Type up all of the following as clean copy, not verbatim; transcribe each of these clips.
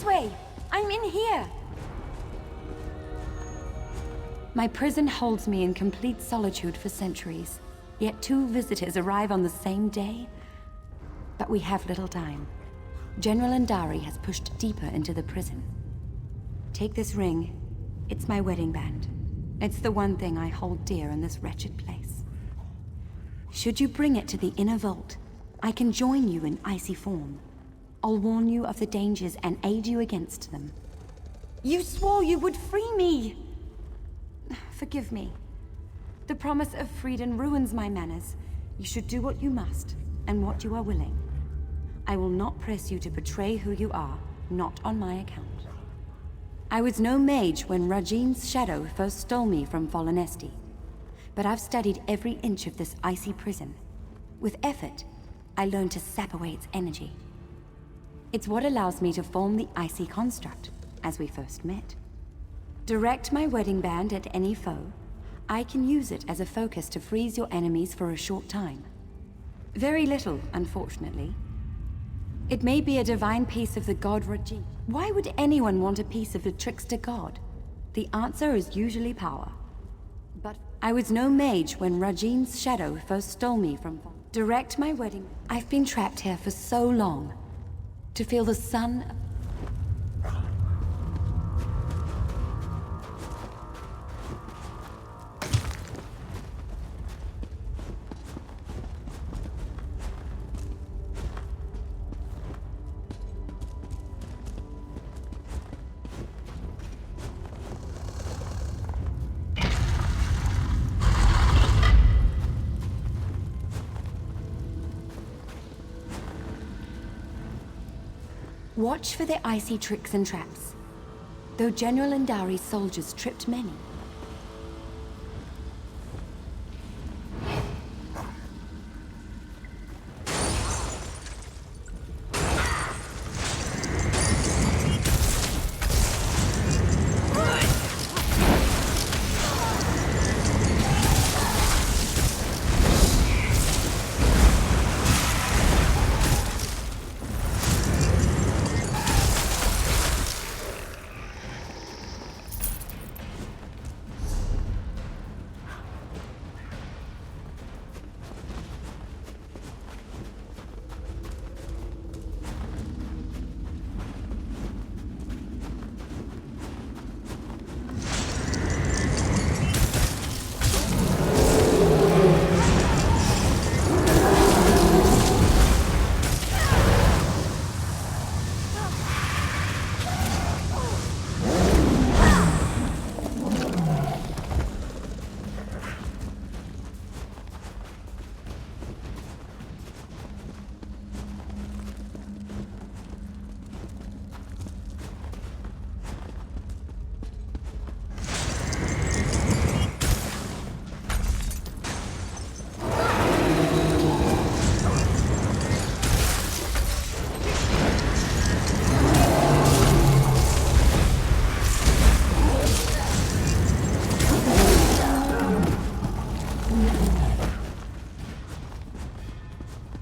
way! I'm in here! My prison holds me in complete solitude for centuries, yet 2 visitors arrive on the same day. But we have little time. General Andari has pushed deeper into the prison. Take this ring. It's my wedding band. It's the one thing I hold dear in this wretched place. Should you bring it to the inner vault, I can join you in icy form. I'll warn you of the dangers and aid you against them. You swore you would free me! Forgive me. The promise of freedom ruins my manners. You should do what you must, and what you are willing. I will not press you to betray who you are, not on my account. I was no mage when Rajin's shadow first stole me from Fallen Esti, but I've studied every inch of this icy prison. With effort, I learned to sap away its energy. It's what allows me to form the icy construct, as we first met. Direct my wedding band at any foe. I can use it as a focus to freeze your enemies for a short time. Very little, unfortunately. It may be a divine piece of the god Rajin. Why would anyone want a piece of the trickster god? The answer is usually power. But I was no mage when Rajin's shadow first stole me from... Direct my wedding. I've been trapped here for so long. To feel the sun... Watch for their icy tricks and traps. Though General Andari's soldiers tripped many.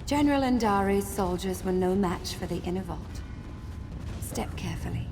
General Andari's soldiers were no match for the inner vault. Step carefully.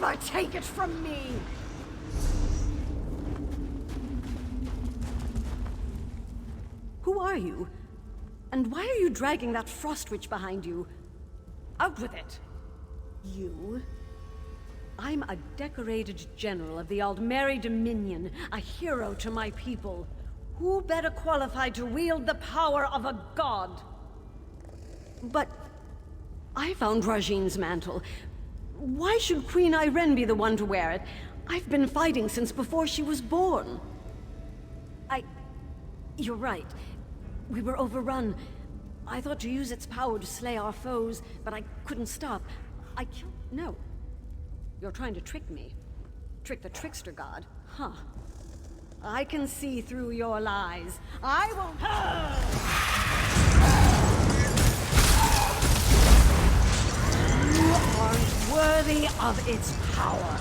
never take it from me! Who are you? And why are you dragging that frost witch behind you? Out with it! You? I'm a decorated general of the Aldmeri Dominion, a hero to my people. Who better qualified to wield the power of a god? But I found Rajine's mantle. Why should Queen Irene be the one to wear it? I've been fighting since before she was born. You're right. We were overrun. I thought to use its power to slay our foes, but I couldn't stop. I killed... No. You're trying to trick me. Trick the trickster god. Huh. I can see through your lies. I won't... You aren't worthy of its power.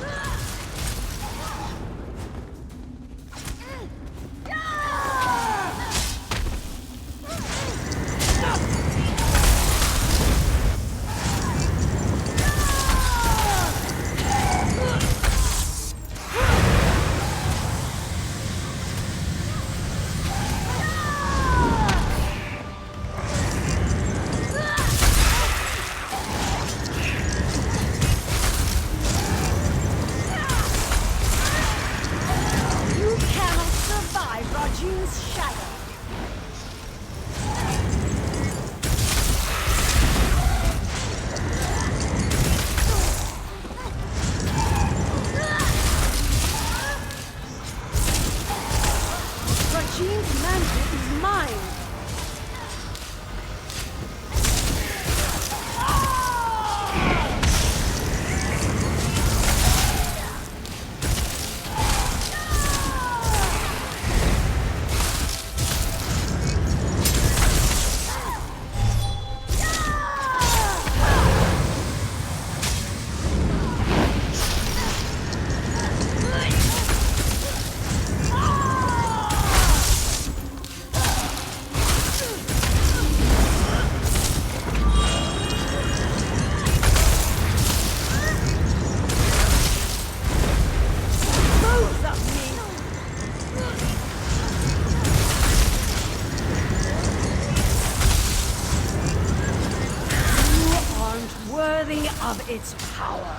Of its power.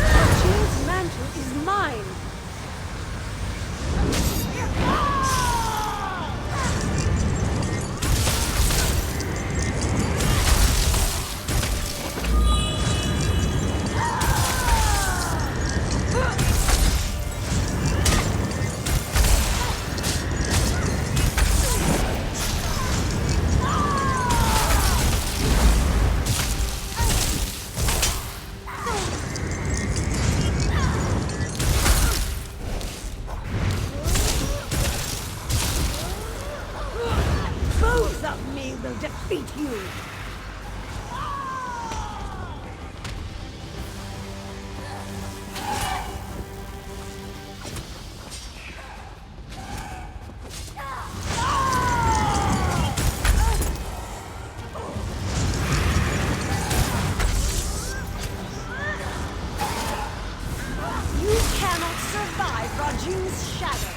Rajine's mantle is mine. Will defeat you! You cannot survive Rajine's shadow!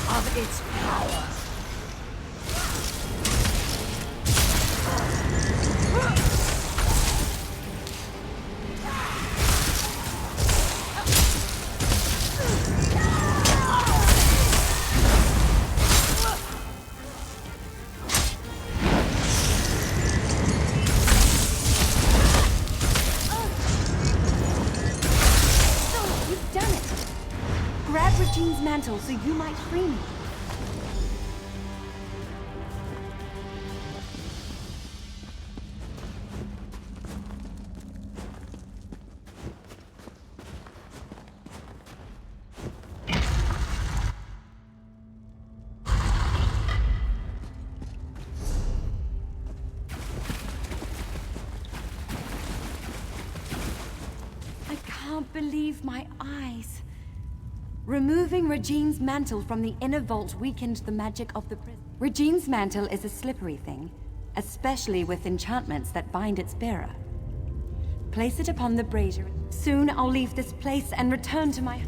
Of its power. Regine's mantle so you might free me. I can't believe my eyes. Removing Regine's mantle from the inner vault weakened the magic of the prison. Regine's mantle is a slippery thing, especially with enchantments that bind its bearer. Place it upon the brazier. Soon I'll leave this place and return to my...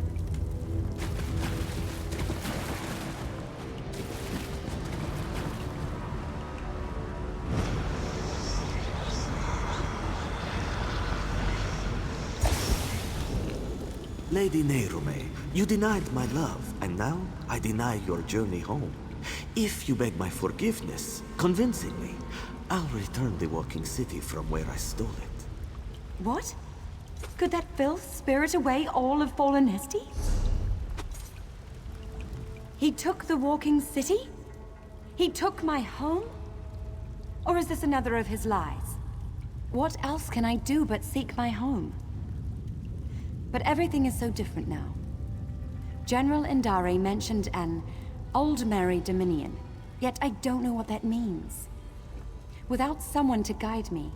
Lady Nerume, you denied my love, and now I deny your journey home. If you beg my forgiveness, convincingly, I'll return the walking city from where I stole it. What? Could that filth spirit away all of Fallen Esty? He took the walking city? He took my home? Or is this another of his lies? What else can I do but seek my home? But everything is so different now. General Indari mentioned an Old Merry Dominion, yet I don't know what that means. Without someone to guide me,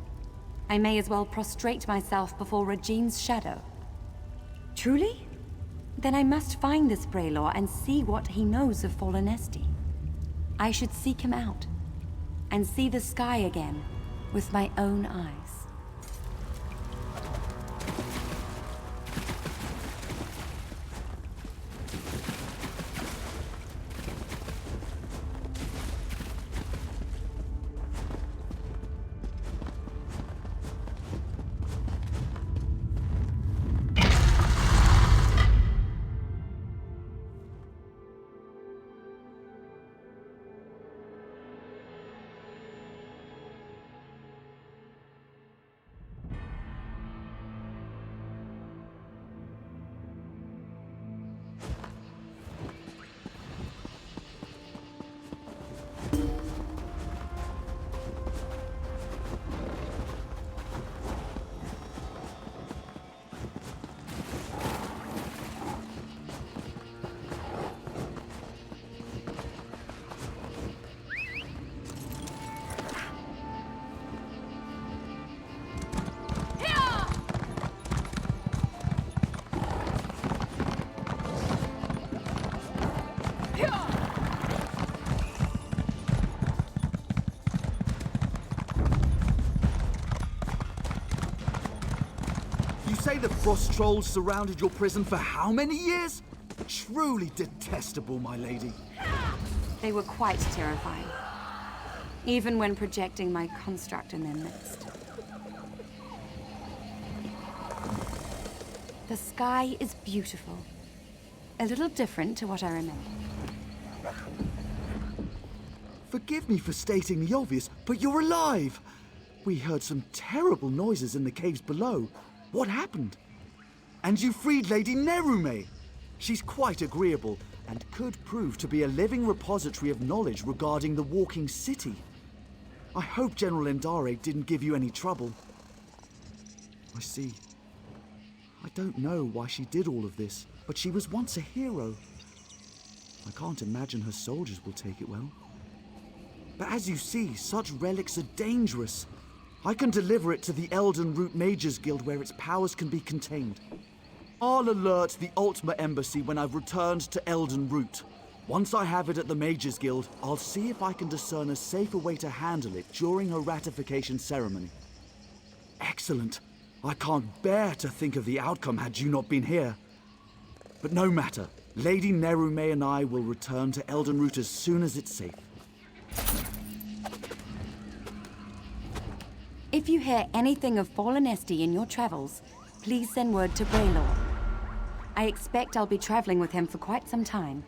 I may as well prostrate myself before Regine's shadow. Truly? Then I must find this Braylor and see what he knows of Fallen Esty. I should seek him out, and see the sky again with my own eyes. Say the frost trolls surrounded your prison for how many years? Truly detestable, my lady. They were quite terrifying, even when projecting my construct in their midst. The sky is beautiful. A little different to what I remember. Forgive me for stating the obvious, but you're alive! We heard some terrible noises in the caves below. What happened? And you freed Lady Nerume! She's quite agreeable, and could prove to be a living repository of knowledge regarding the walking city. I hope General Indari didn't give you any trouble. I see. I don't know why she did all of this, but she was once a hero. I can't imagine her soldiers will take it well. But as you see, such relics are dangerous. I can deliver it to the Elden Root Mages Guild where its powers can be contained. I'll alert the Ultima Embassy when I've returned to Elden Root. Once I have it at the Mages Guild, I'll see if I can discern a safer way to handle it during a ratification ceremony. Excellent. I can't bear to think of the outcome had you not been here. But no matter. Lady Nerume and I will return to Elden Root as soon as it's safe. If you hear anything of Fallen Esty in your travels, please send word to Braylor. I expect I'll be traveling with him for quite some time.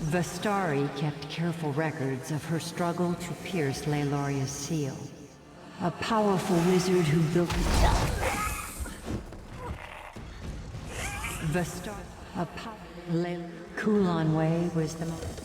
Vestari kept careful records of her struggle to pierce Leiloria's seal. A powerful wizard who built Kulan Way was the most.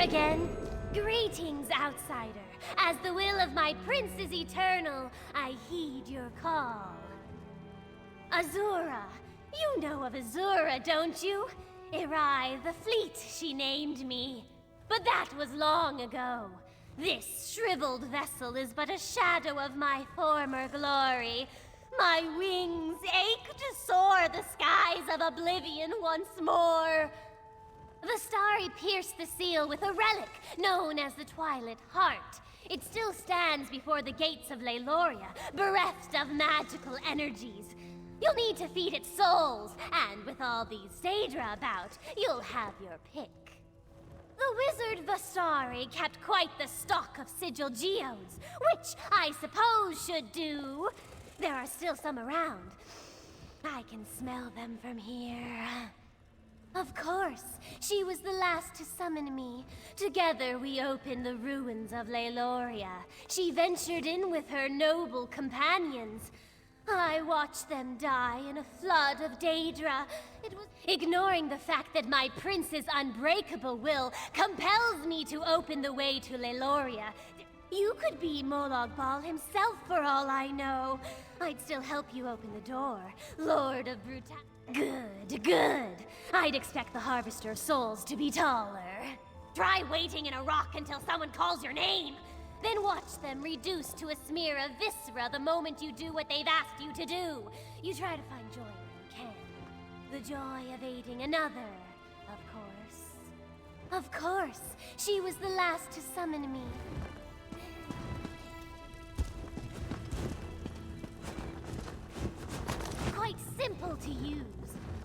Again, greetings, outsider. As the will of my prince is eternal, I heed your call. Azura. You know of Azura, don't you? Irai the Fleet, she named me. But that was long ago. This shriveled vessel is but a shadow of my former glory. My wings ache to soar the skies of oblivion once more. Vestari pierced the seal with a relic known as the Twilight Heart. It still stands before the gates of Leiloria, bereft of magical energies. You'll need to feed it souls, and with all these Daedra about, you'll have your pick. The wizard Vestari kept quite the stock of sigil geodes, which I suppose should do. There are still some around. I can smell them from here. Of course, she was the last to summon me. Together we opened the ruins of Leiloria. She ventured in with her noble companions. I watched them die in a flood of Daedra. It was ignoring the fact that my prince's unbreakable will compels me to open the way to Leiloria. You could be Molag Bal himself for all I know. I'd still help you open the door, Lord of Brutal. Good, good. I'd expect the Harvester of Souls to be taller. Try waiting in a rock until someone calls your name. Then watch them reduced to a smear of viscera the moment you do what they've asked you to do. You try to find joy when you can. The joy of aiding another, of course. Of course, she was the last to summon me. Quite simple to use.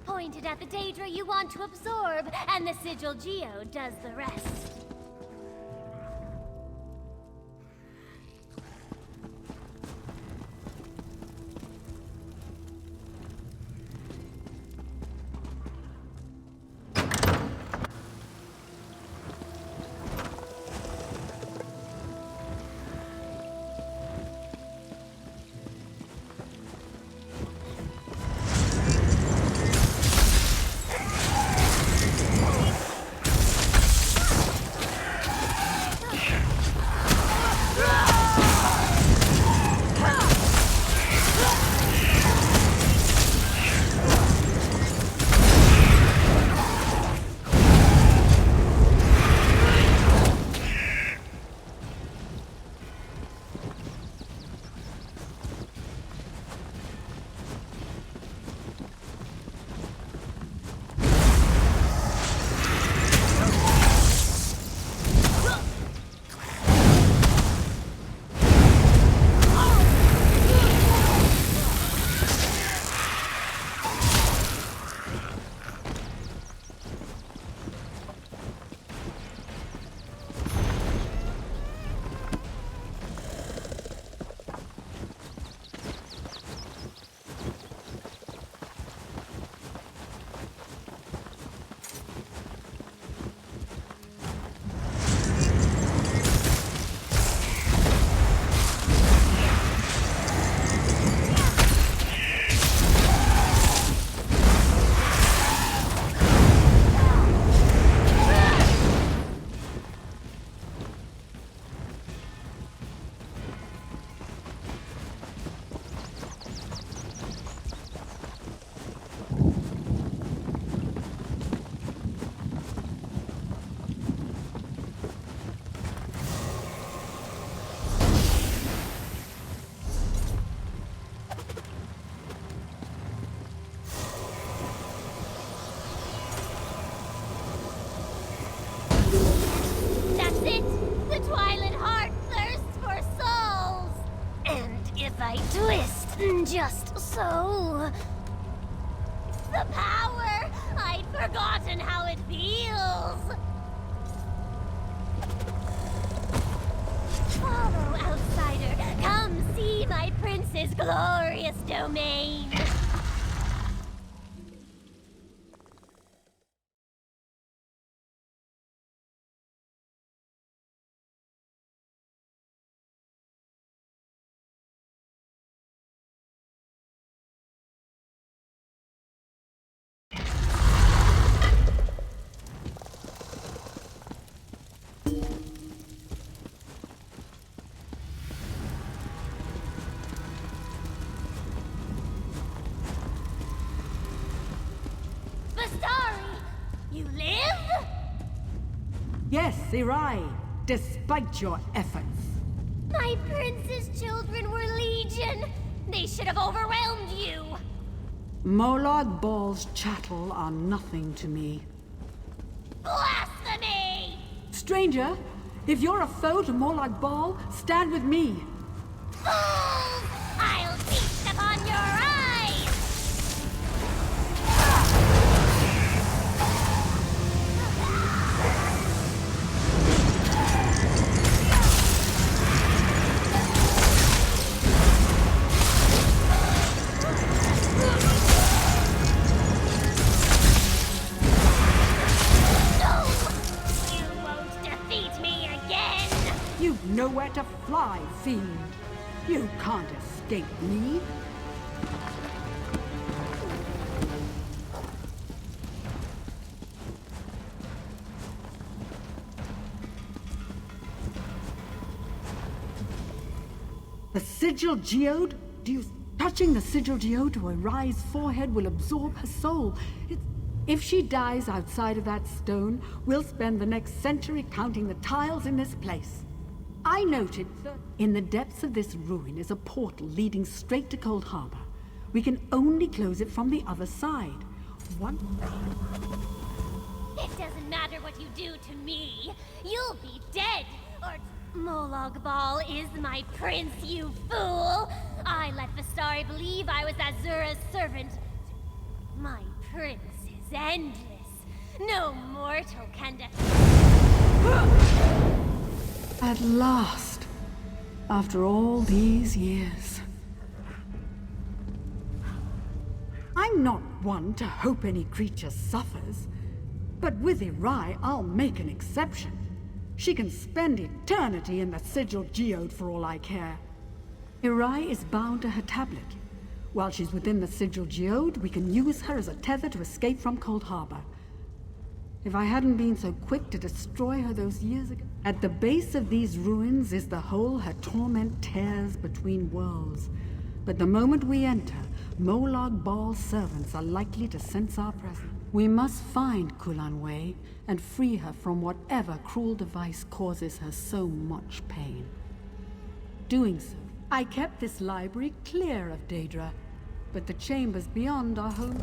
Pointed at the Daedra you want to absorb, and the Sigil Geo does the rest. Just so. The power! I'd forgotten how it feels! Follow, outsider. Come see my prince's glorious domain. You live? Yes, Irai, despite your efforts. My prince's children were legion. They should have overwhelmed you. Molag Bal's chattel are nothing to me. Blasphemy! Stranger, if you're a foe to Molag Bal, stand with me. Fools! I'll feast upon your eyes! Nowhere to fly, fiend. You can't escape me. The sigil geode? Touching the sigil geode to Irai's forehead will absorb her soul. If she dies outside of that stone, we'll spend the next century counting the tiles in this place. I noted that in the depths of this ruin is a portal leading straight to Cold Harbor. We can only close it from the other side. It doesn't matter what you do to me. You'll be dead, or Molag Bal is my prince, you fool! I let Vistari believe I was Azura's servant. My prince is endless. No mortal can At last, after all these years. I'm not one to hope any creature suffers, but with Irai, I'll make an exception. She can spend eternity in the sigil geode for all I care. Irai is bound to her tablet. While she's within the sigil geode, we can use her as a tether to escape from Cold Harbor. If I hadn't been so quick to destroy her those years ago. At the base of these ruins is the hole her torment tears between worlds. But the moment we enter, Molag Bal's servants are likely to sense our presence. We must find Kulanway and free her from whatever cruel device causes her so much pain. Doing so, I kept this library clear of Daedra, but the chambers beyond are home.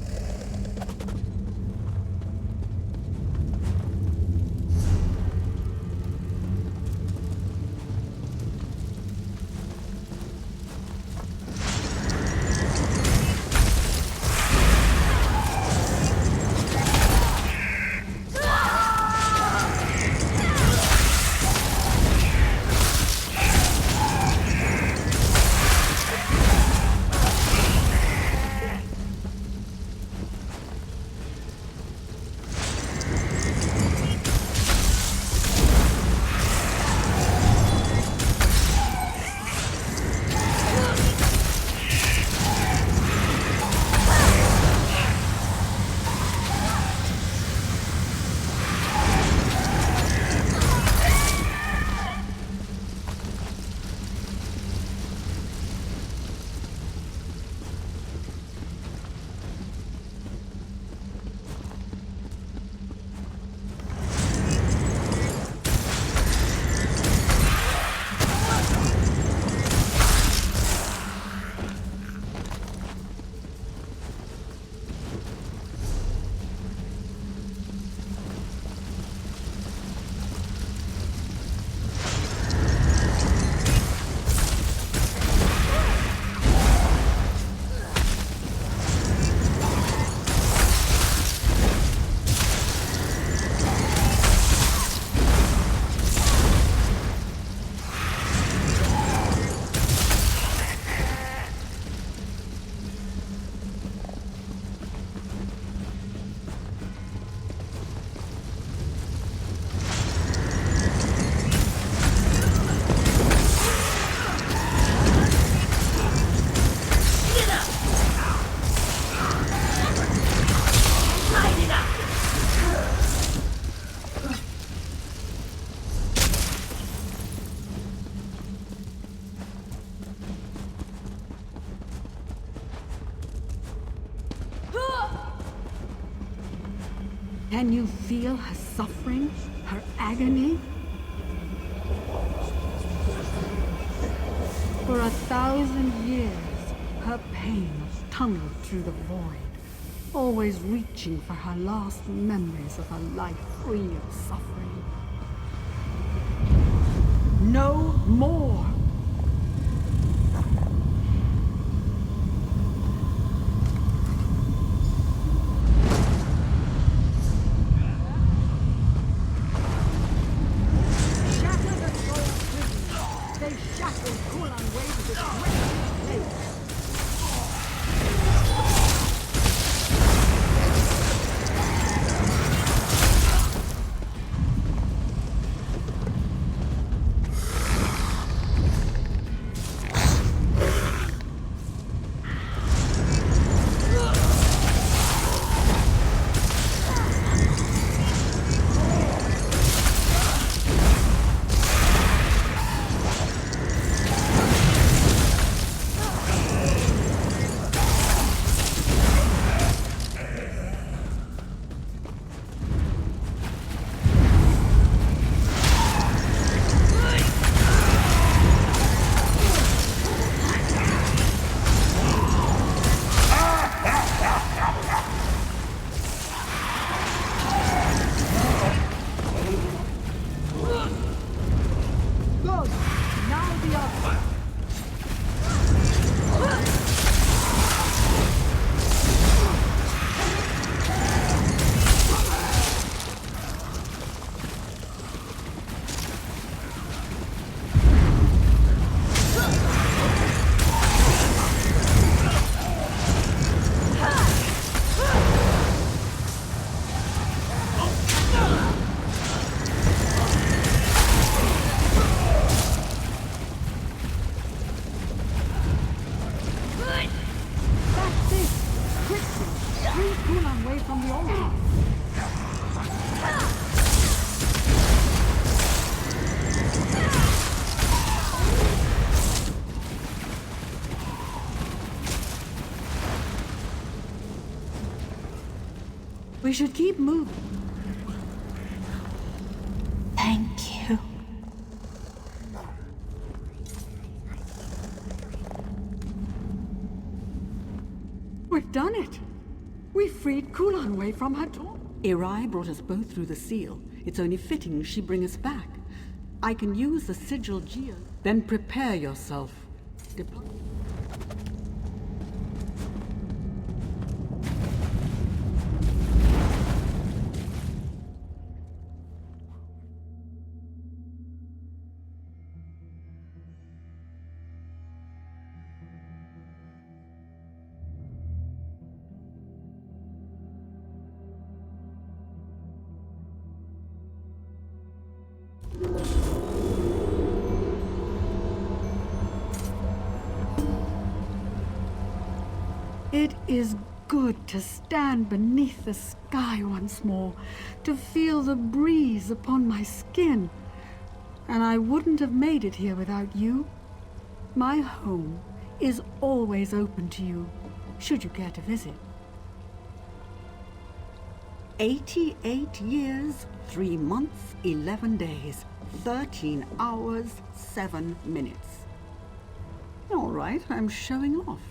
Can you feel her suffering, her agony? For 1,000 years, her pain tunneled through the void, always reaching for her last memories of a life free of suffering. No more! We should keep moving. Thank you. We've done it. We freed Kulanway from her torment. Irai brought us both through the seal. It's only fitting she bring us back. I can use the sigil Geo. Then prepare yourself. Depart. It is good to stand beneath the sky once more, to feel the breeze upon my skin. And I wouldn't have made it here without you. My home is always open to you, should you care to visit. 88 years, 3 months, 11 days, 13 hours, 7 minutes. All right, I'm showing off.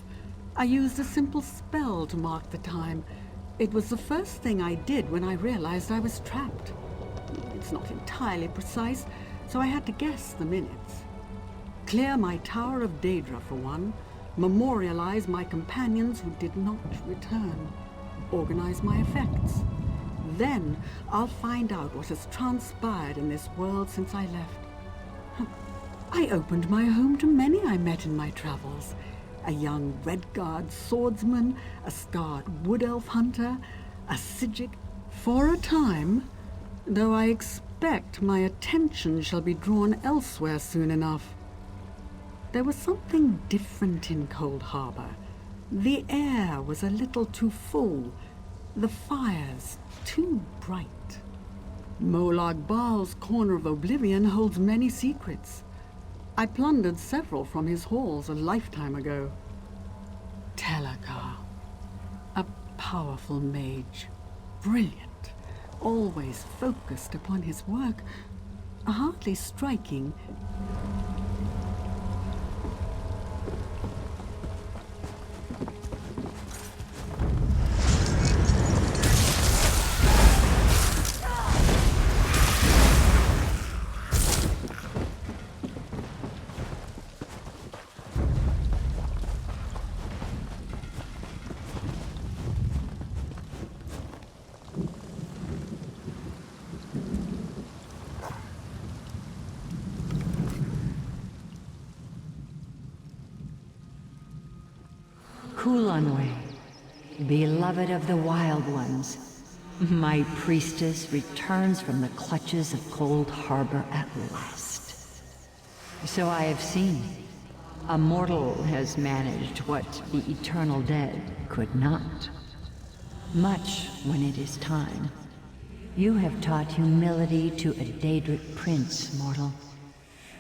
I used a simple spell to mark the time. It was the first thing I did when I realized I was trapped. It's not entirely precise, so I had to guess the minutes. Clear my Tower of Daedra for one, memorialize my companions who did not return, organize my effects. Then I'll find out what has transpired in this world since I left. I opened my home to many I met in my travels. A young Redguard swordsman, a scarred wood elf hunter, a Psijic. For a time, though I expect my attention shall be drawn elsewhere soon enough. There was something different in Cold Harbor. The air was a little too full, the fires too bright. Molag Baal's Corner of Oblivion holds many secrets. I plundered several from his halls a lifetime ago. Telakar, a powerful mage, brilliant, always focused upon his work, hardly striking. Kulanwe, beloved of the Wild Ones, my priestess returns from the clutches of Cold Harbor at last. So I have seen. A mortal has managed what the eternal dead could not. Much when it is time. You have taught humility to a Daedric prince, mortal.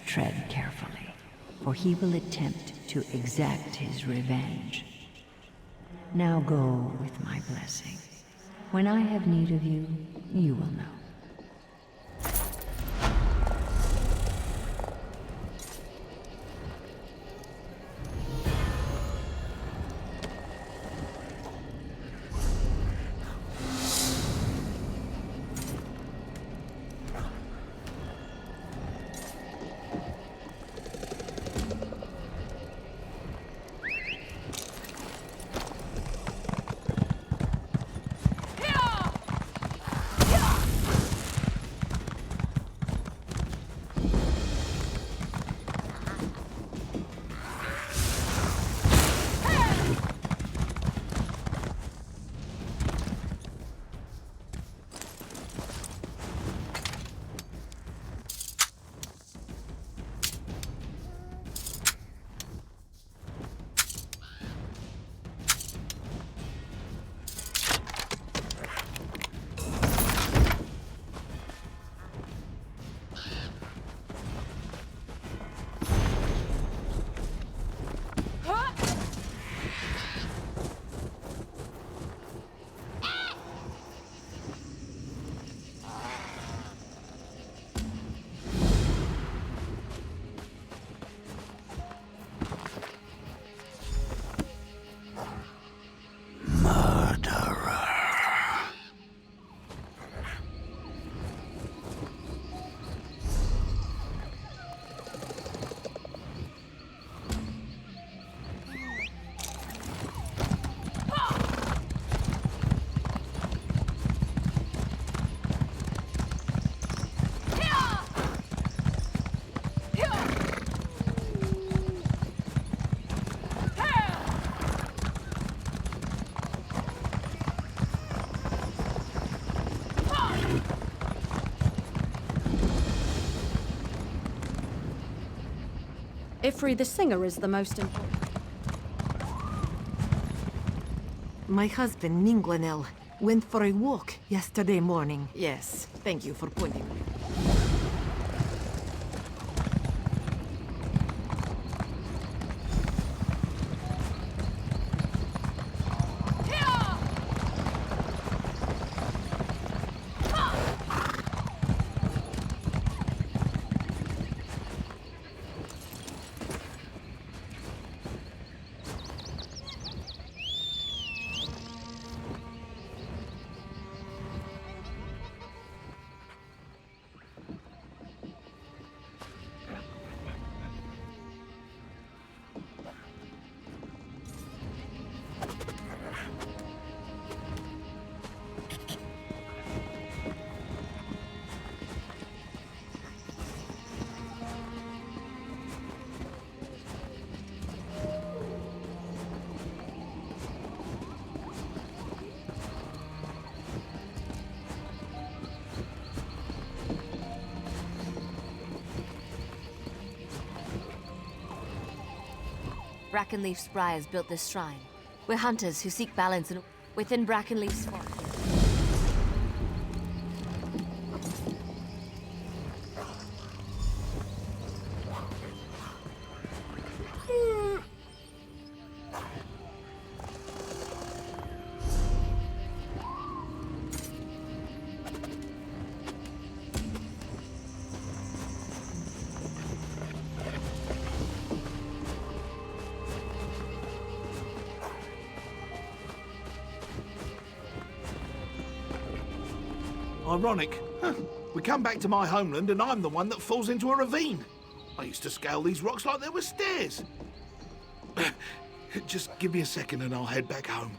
Tread carefully, for he will attempt to exact his revenge. Now go with my blessing. When I have need of you, you will know. Ifri the singer is the most important. My husband, Mingwanel, went for a walk yesterday morning. Yes, thank you for pointing. Brackenleaf Spires built this shrine. We're hunters who seek balance within Brackenleaf's forest. Ironic. Huh. We come back to my homeland and I'm the one that falls into a ravine. I used to scale these rocks like they were stairs. Just give me a second and I'll head back home.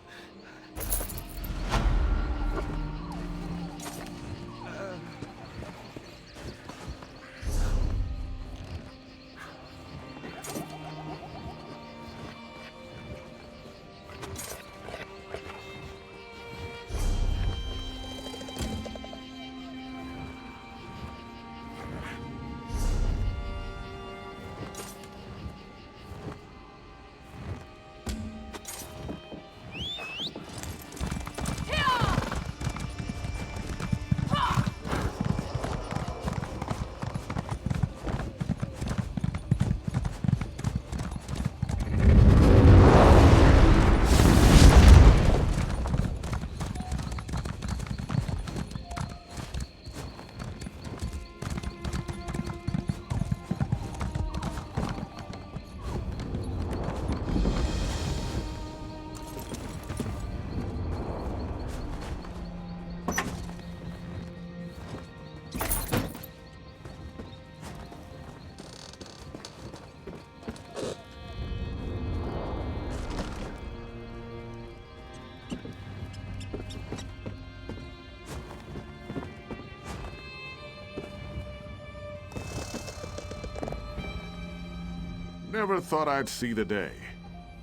Never thought I'd see the day.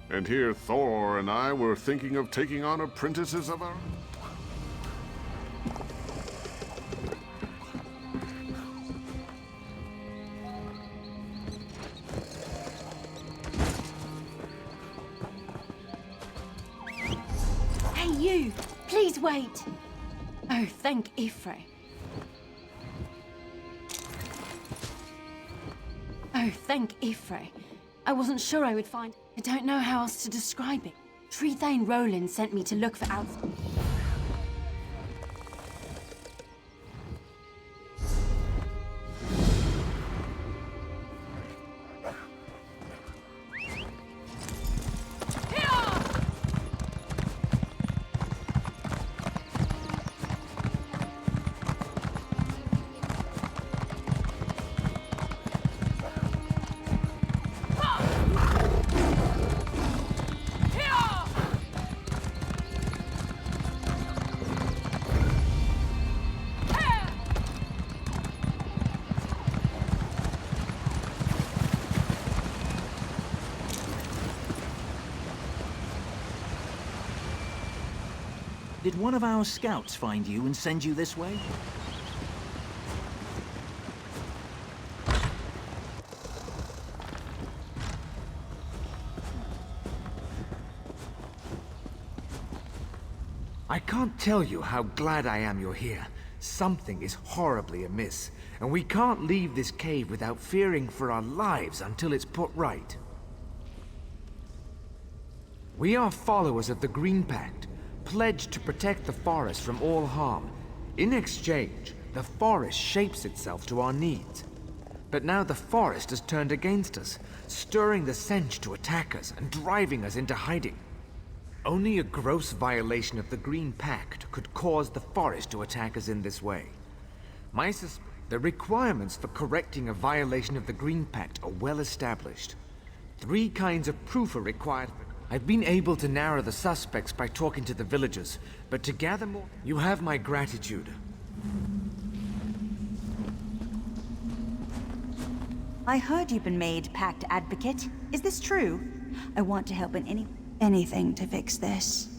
And here Thor and I were thinking of taking on apprentices of our... Hey, you! Please wait! Oh, thank Ifre. Oh, thank Ifre. I wasn't sure I would find... I don't know how else to describe it. Trethane Roland sent me to look for outs... Did one of our scouts find you and send you this way? I can't tell you how glad I am you're here. Something is horribly amiss, and we can't leave this cave without fearing for our lives until it's put right. We are followers of the Green Pact, pledged to protect the forest from all harm. In exchange, the forest shapes itself to our needs. But now the forest has turned against us, stirring the Sench to attack us and driving us into hiding. Only a gross violation of the Green Pact could cause the forest to attack us in this way. The requirements for correcting a violation of the Green Pact are well established. 3 kinds of proof are required. I've been able to narrow the suspects by talking to the villagers, but to gather more... You have my gratitude. I heard you've been made Pact Advocate. Is this true? I want to help in anything to fix this.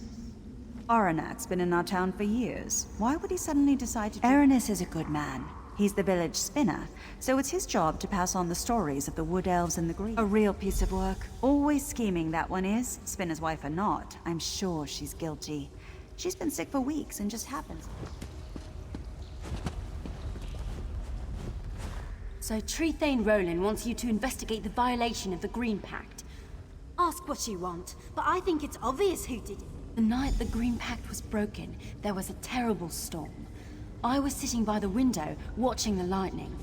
Aranak's been in our town for years. Why would he suddenly decide to... Aranis is a good man. He's the village spinner, so it's his job to pass on the stories of the wood elves and the green. A real piece of work. Always scheming, that one is. Spinner's wife or not, I'm sure she's guilty. She's been sick for weeks and just happens. So Trethane Roland wants you to investigate the violation of the Green Pact. Ask what you want, but I think it's obvious who did it. The night the Green Pact was broken, there was a terrible storm. I was sitting by the window, watching the lightning.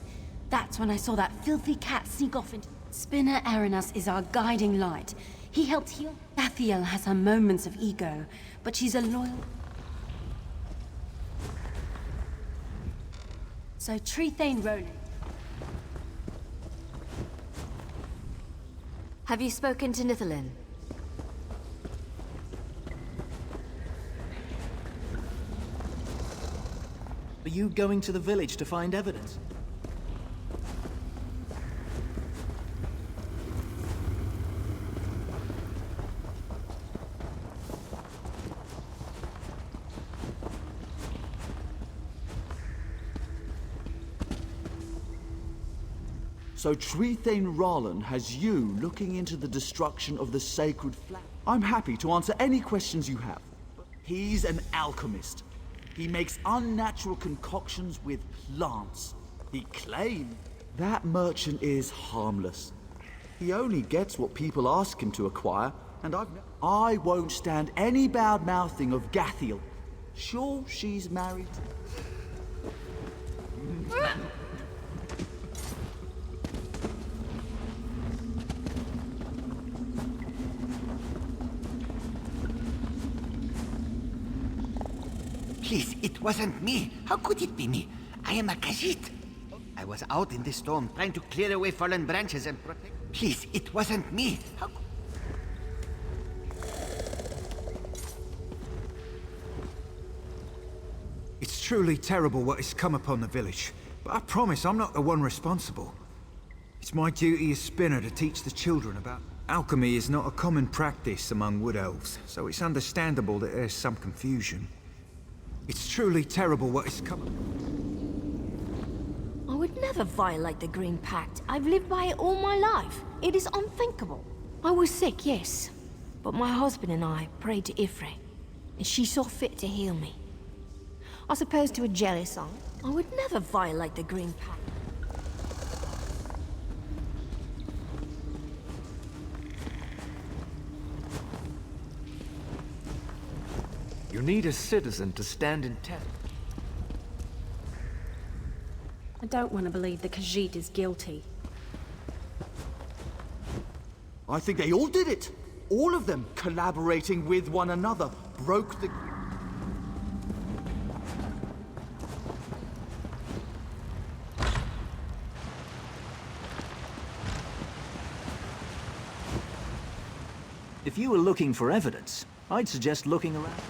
That's when I saw that filthy cat sneak off into... Spinner Aranas is our guiding light. He helped heal... Gathiel has her moments of ego, but she's a loyal... So Trethane Ronan. Have you spoken to Nithalin? Are you going to the village to find evidence? So Trethane Roland has you looking into the destruction of the sacred flag. I'm happy to answer any questions you have. He's an alchemist. He makes unnatural concoctions with plants. He claims that merchant is harmless. He only gets what people ask him to acquire, and I won't stand any bad-mouthing of Gathiel. Sure, she's married. Please, it wasn't me. How could it be me? I am a Khajiit. I was out in the storm trying to clear away fallen branches and protect... Please, it wasn't me. How... It's truly terrible what has come upon the village, but I promise I'm not the one responsible. It's my duty as spinner to teach the children about... Alchemy is not a common practice among wood elves, so it's understandable that there's some confusion. It's truly terrible what has come... I would never violate the Green Pact. I've lived by it all my life. It is unthinkable. I was sick, yes, but my husband and I prayed to Ifrit, and she saw fit to heal me. I suppose to a jealous eye, I would never violate the Green Pact. You need a citizen to stand in test. I don't want to believe the Khajiit is guilty. I think they all did it. All of them, collaborating with one another, broke the... If you were looking for evidence, I'd suggest looking around.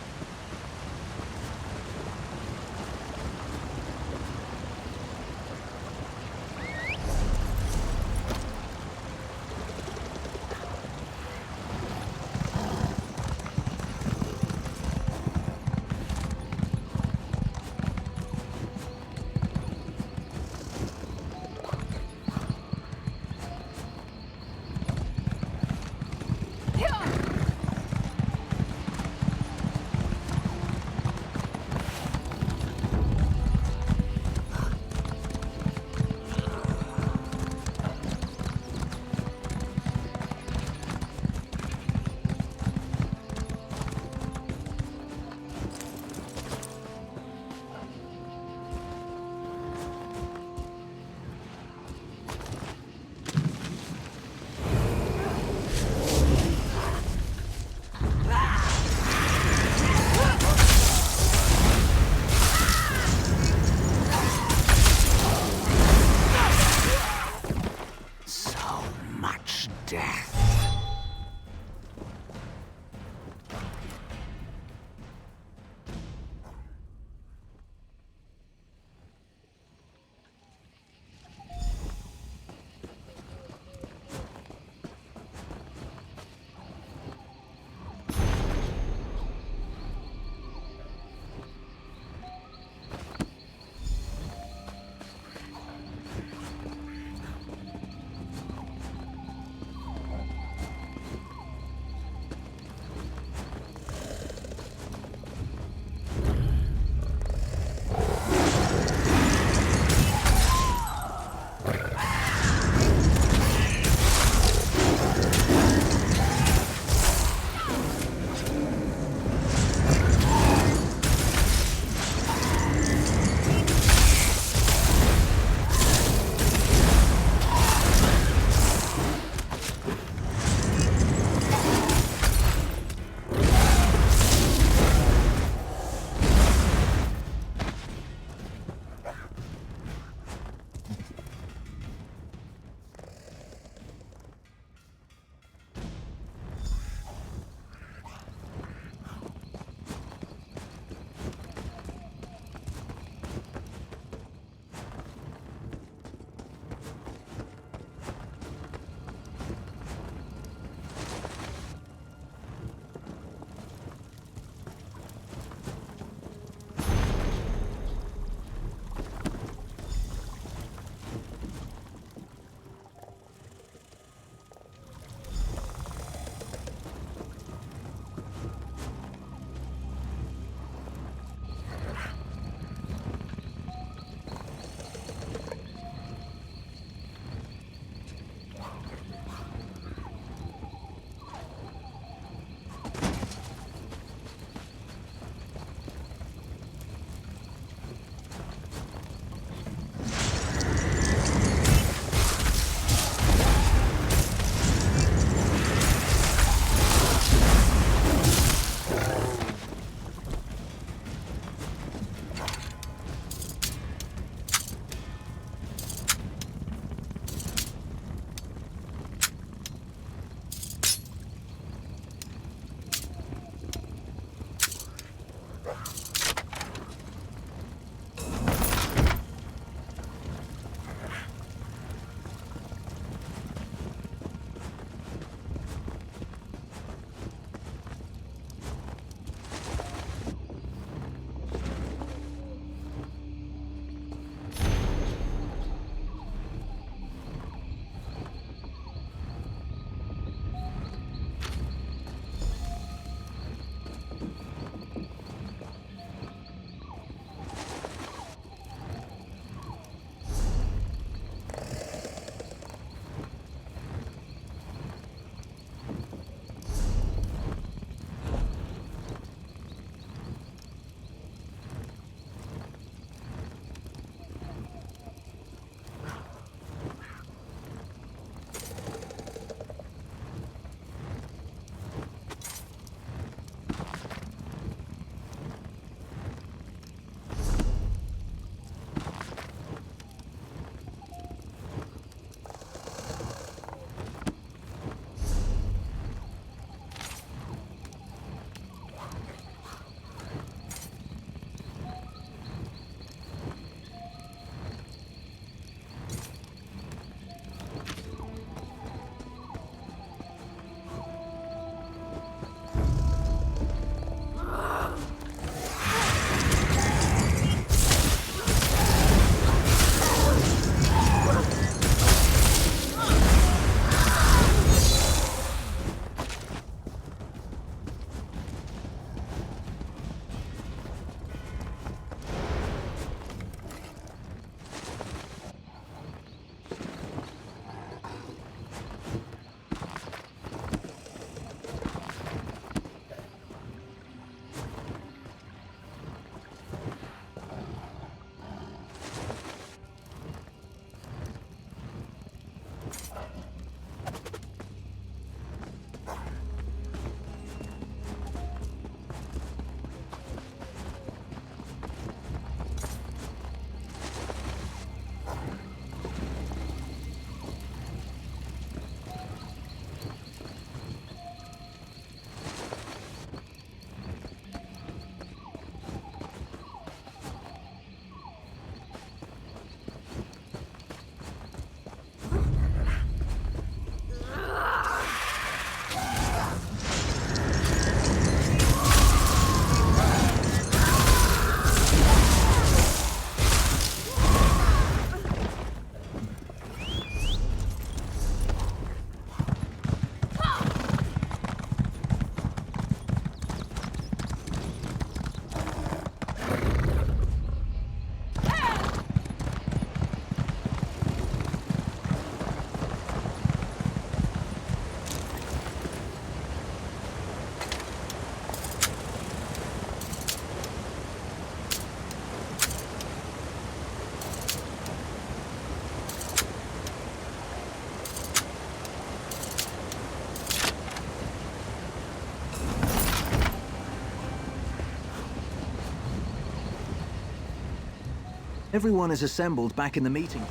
Everyone is assembled back in the meeting.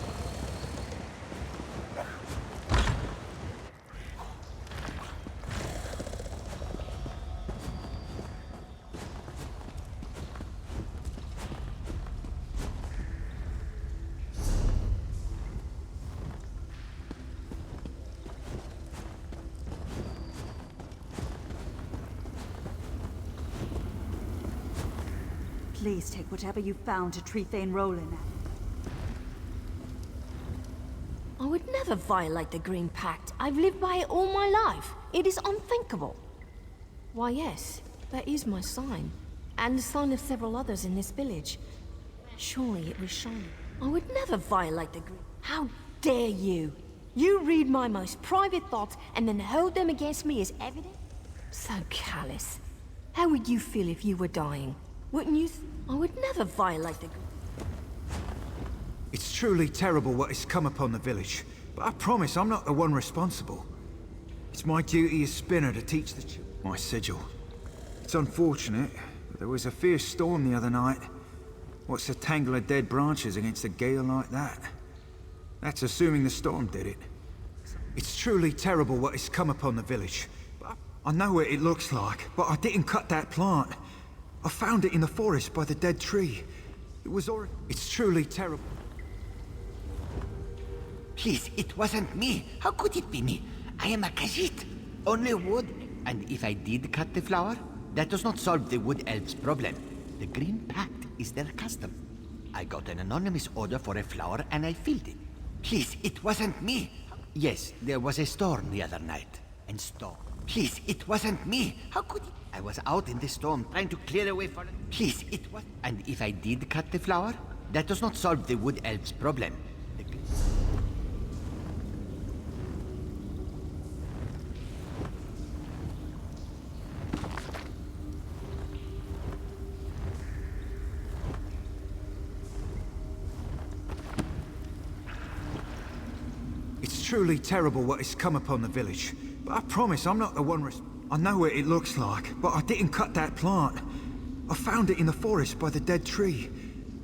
Please take whatever you found to Trethane Roland. I would never violate the Green Pact. I've lived by it all my life. It is unthinkable. Why, yes, that is my sign. And the sign of several others in this village. Surely it was shining. I would never violate the Green... How dare you? You read my most private thoughts and then hold them against me as evidence? So callous. How would you feel if you were dying? Wouldn't you I would never violate the... It's truly terrible what has come upon the village, but I promise I'm not the one responsible. It's my duty as spinner to teach the children my sigil. It's unfortunate, but there was a fierce storm the other night. What's a tangle of dead branches against a gale like that? That's assuming the storm did it. It's truly terrible what has come upon the village. I know what it looks like, but I didn't cut that plant. I found it in the forest by the dead tree. It was already... It's truly terrible. Please, it wasn't me. How could it be me? I am a Khajiit. Only wood. And if I did cut the flower, that does not solve the wood elves' problem. The Green Pact is their custom. I got an anonymous order for a flower and I filled it. Please, it wasn't me. Yes, there was a storm the other night. And storm. Please, it wasn't me. How could it? I was out in the storm trying to clear away fallen. Please, it was. And if I did cut the flower, that does not solve the wood elves' problem. It's truly terrible what has come upon the village. But I promise I'm not the one I know what it looks like, but I didn't cut that plant. I found it in the forest by the dead tree.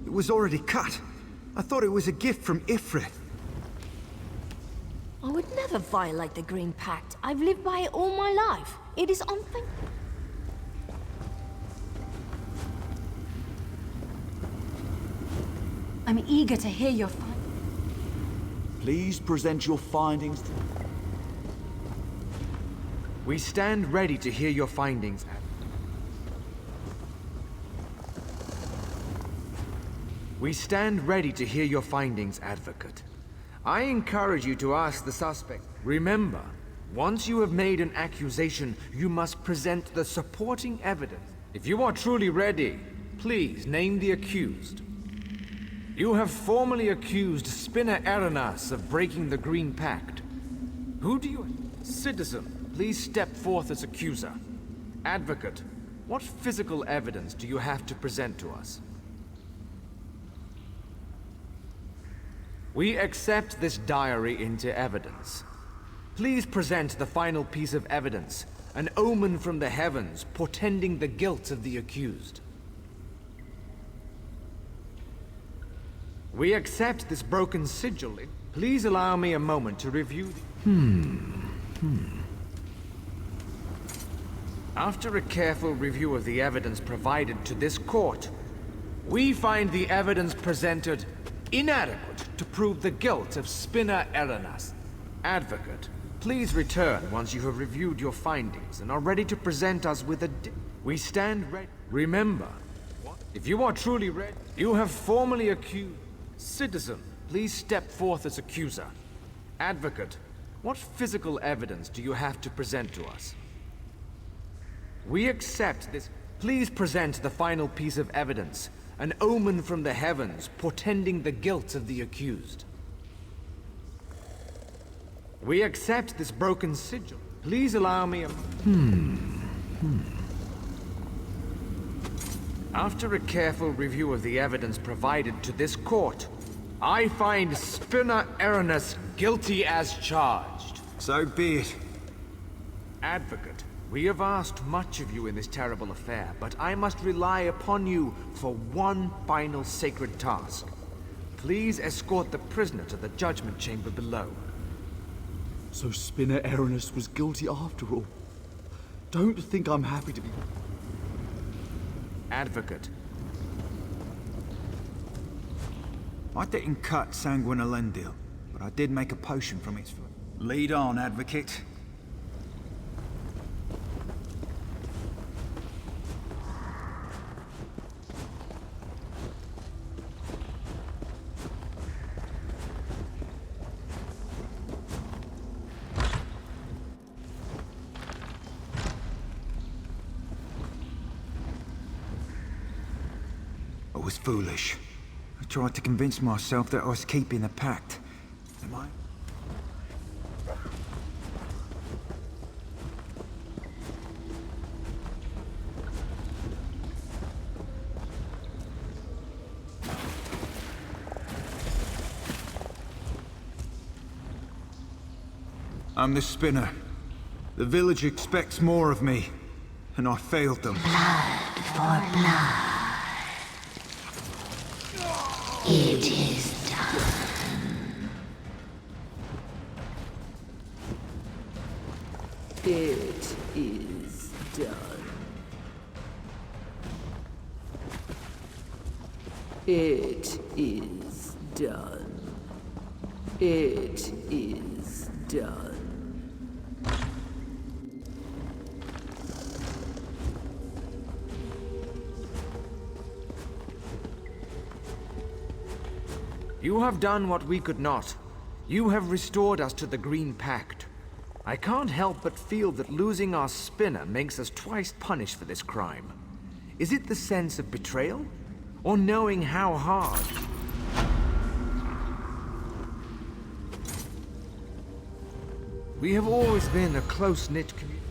It was already cut. I thought it was a gift from Ifrit. I would never violate the Green Pact. I've lived by it all my life. It is unthinkable. I'm eager to hear your Please present your findings. We stand ready to hear your findings. We stand ready to hear your findings, Advocate. I encourage you to ask the suspect. Remember, once you have made an accusation, you must present the supporting evidence. If you are truly ready, please name the accused. You have formally accused Spinner Aranas of breaking the Green Pact. Who do you... Citizen, please step forth as accuser. Advocate, what physical evidence do you have to present to us? We accept this diary into evidence. Please present the final piece of evidence, an omen from the heavens portending the guilt of the accused. We accept this broken sigil. Please allow me a moment to review the... After a careful review of the evidence provided to this court, we find the evidence presented inadequate to prove the guilt of Spinner Aranas. Advocate, please return once you have reviewed your findings and are ready to present us with a... We stand ready. Remember, if you are truly ready, you have formally accused... Citizen, please step forth as accuser. Advocate, what physical evidence do you have to present to us? We accept this. Please present the final piece of evidence, an omen from the heavens portending the guilt of the accused. We accept this broken sigil. Please allow me a... After a careful review of the evidence provided to this court, I find Spinner Aranas guilty as charged. So be it. Advocate, we have asked much of you in this terrible affair, but I must rely upon you for one final sacred task. Please escort the prisoner to the judgment chamber below. So Spinner Aranas was guilty after all. Don't think I'm happy to be... Advocate. I didn't cut Sanguinolendil, but I did make a potion from its... Lead on, Advocate. I was foolish. I tried to convince myself that I was keeping the pact. Am I? I'm the Spinner. The village expects more of me, and I failed them. Blood for blood. It is done. It is done. It is done. It is done. You have done what we could not. You have restored us to the Green Pact. I can't help but feel that losing our spinner makes us twice punished for this crime. Is it the sense of betrayal? Or knowing how hard? We have always been a close-knit community.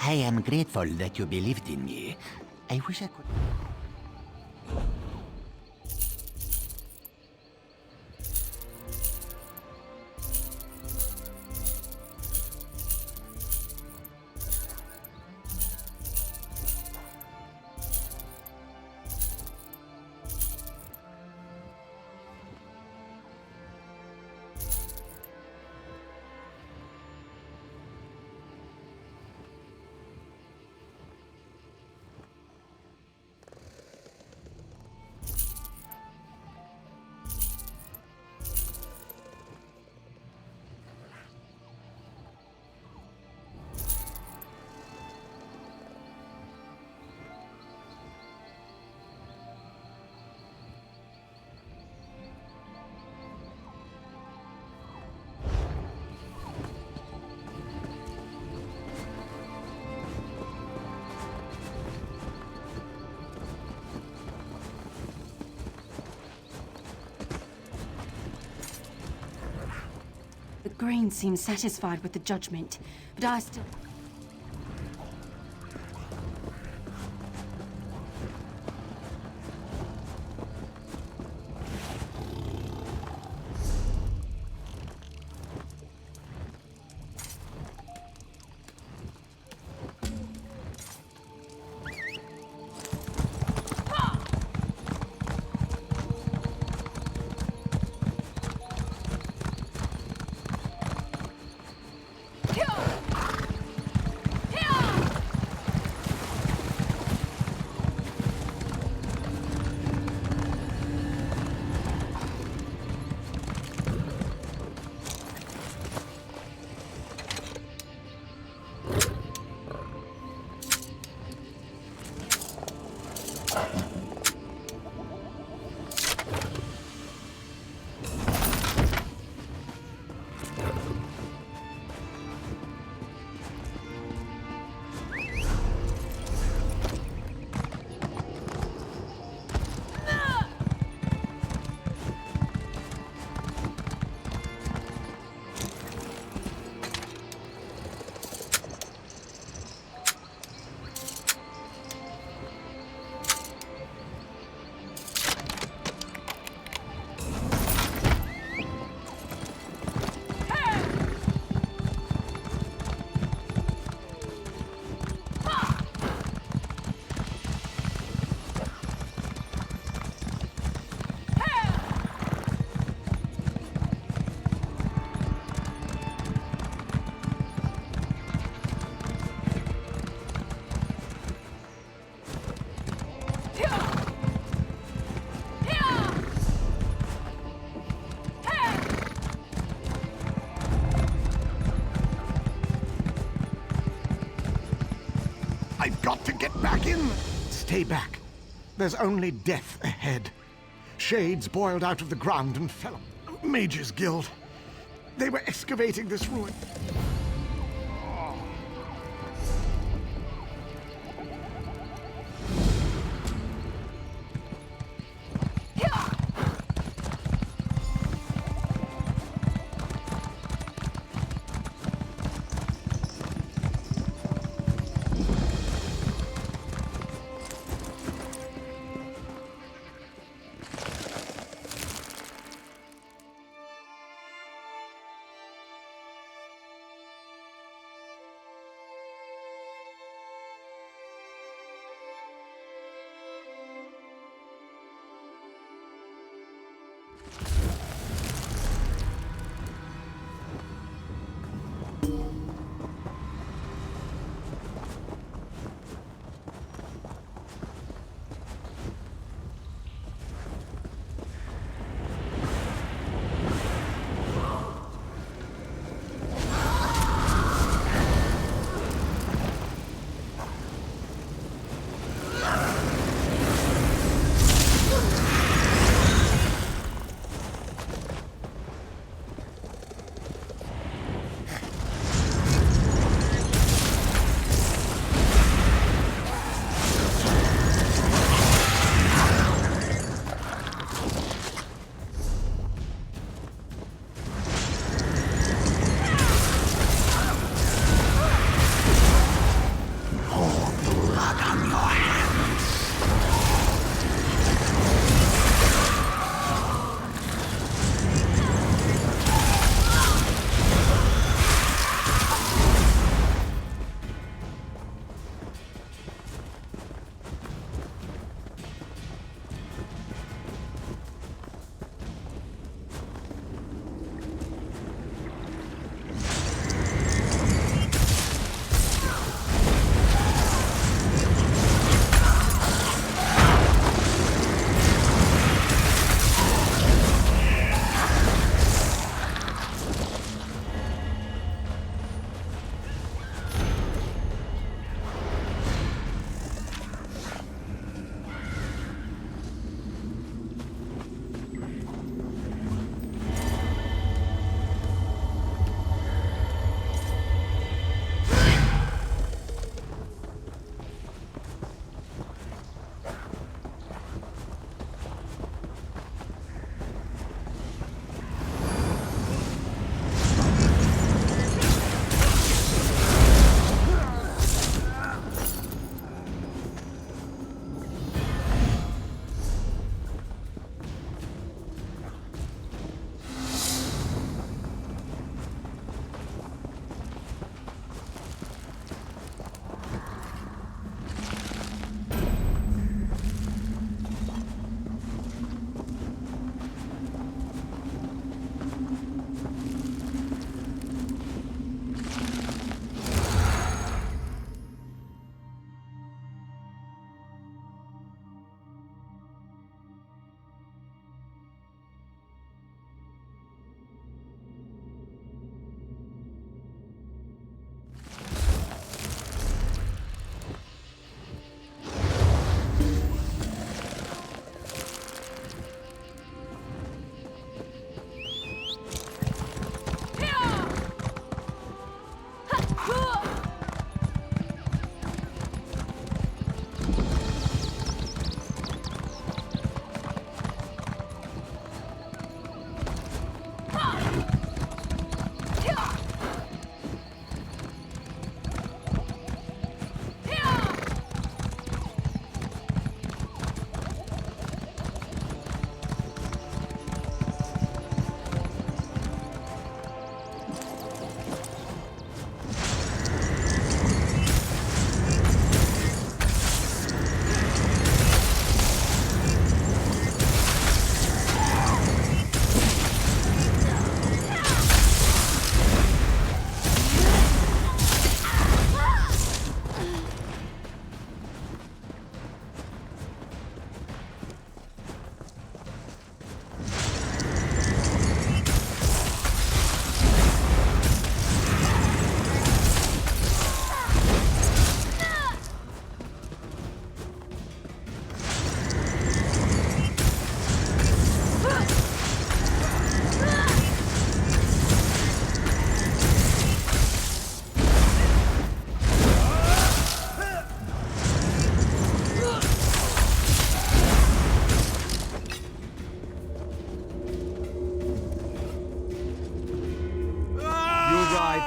I am grateful that you believed in me. I wish I could... The Green seems satisfied with the judgment, but I still... I've got to get back in! Stay back. There's only death ahead. Shades boiled out of the ground and fell. Mages Guild. They were excavating this ruin.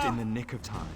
In the nick of time.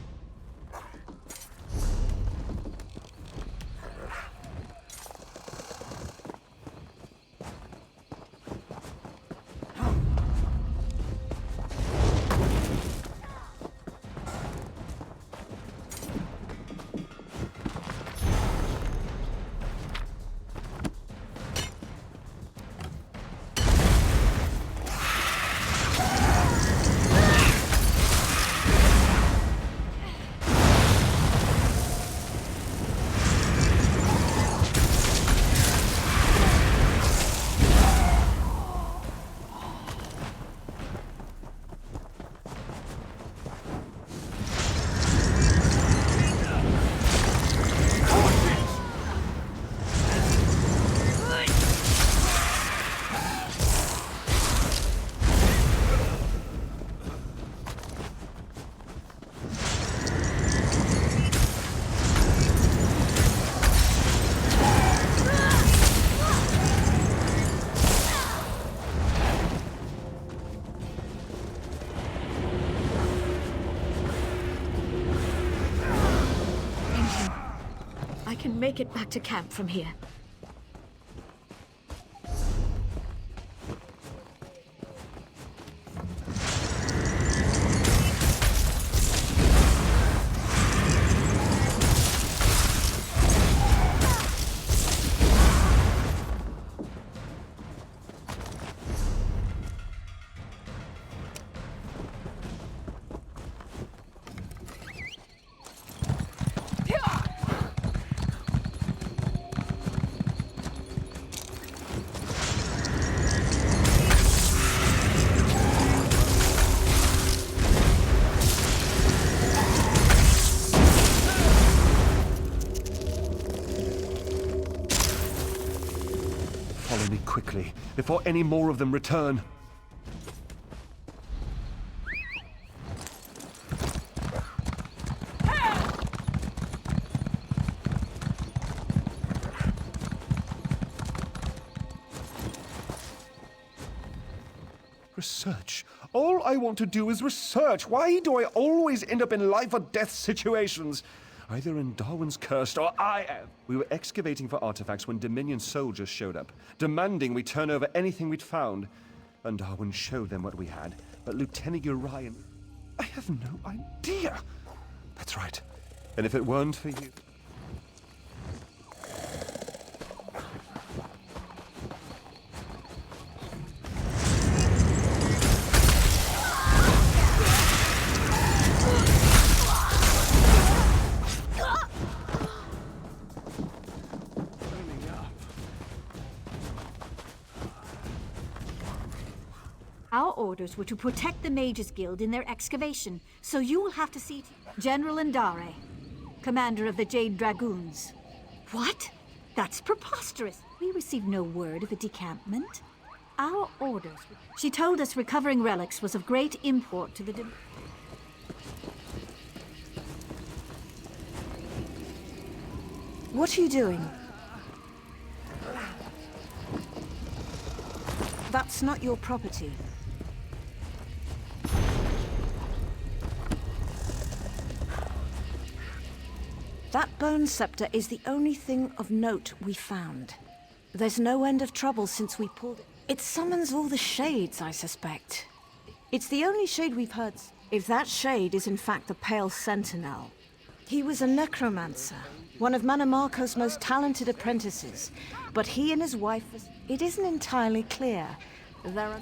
can make it back to camp from here. Follow me quickly, before any more of them return. Research. All I want to do is research. Why do I always end up in life or death situations? Either in Darwin's cursed or I am. We were excavating for artifacts when Dominion soldiers showed up, demanding we turn over anything we'd found. And Darwin showed them what we had. But Lieutenant Uriah, I have no idea. That's right. And if it weren't for you... Our orders were to protect the Mages Guild in their excavation, so you will have to see General Andare, commander of the Jade Dragoons. What? That's preposterous. We received no word of a decampment. Our orders... She told us recovering relics was of great import to the... What are you doing? That's not your property. That bone scepter is the only thing of note we found. There's no end of trouble since we pulled it. It summons all the shades, I suspect. It's the only shade we've heard. If that shade is in fact the Pale Sentinel, he was a necromancer, one of Manamarco's most talented apprentices. But he and his wife... It isn't entirely clear. There are...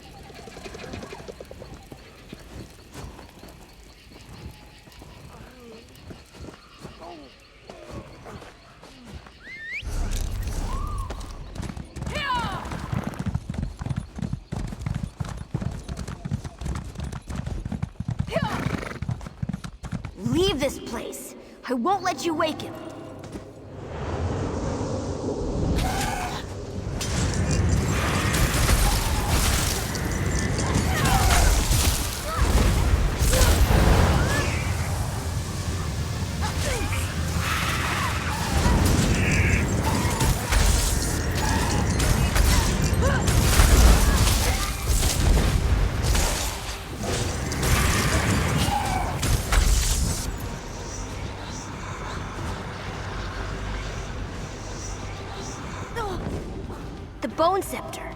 Leave this place! I won't let you wake him! Bone Scepter.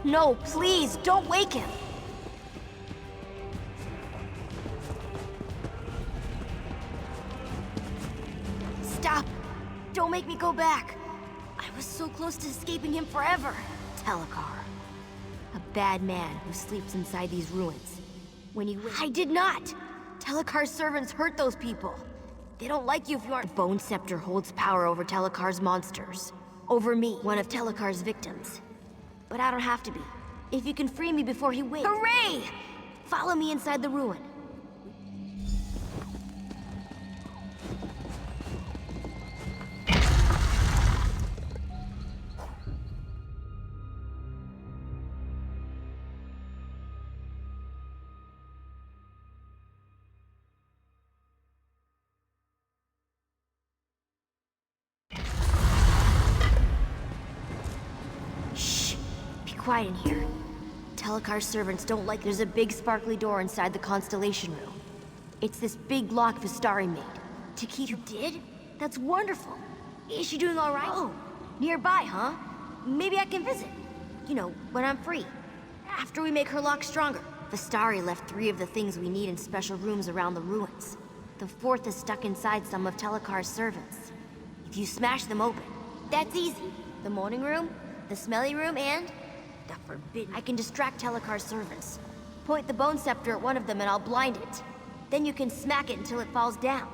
No, please, don't wake him. Stop. Don't make me go back. I was so close to escaping him forever. Telekar. A bad man who sleeps inside these ruins. When you... I did not! Telekar's servants hurt those people. They don't like you if you aren't... The Bone Scepter holds power over Telekar's monsters. Over me, one of Telekar's victims. But I don't have to be. If you can free me before he wakes... Hooray! Follow me inside the ruin. Quiet in here. Telekar's servants don't like... There's a big sparkly door inside the Constellation Room. It's this big lock Vistari made. To keep... You did? That's wonderful. Is she doing all right? Oh, nearby, huh? Maybe I can visit. You know, when I'm free. After we make her lock stronger. Vistari left 3 of the things we need in special rooms around the ruins. The 4th is stuck inside some of Telekar's servants. If you smash them open, that's easy. The morning room, the smelly room, and the forbidden. I can distract Telekar's servants. Point the bone scepter at one of them and I'll blind it. Then you can smack it until it falls down.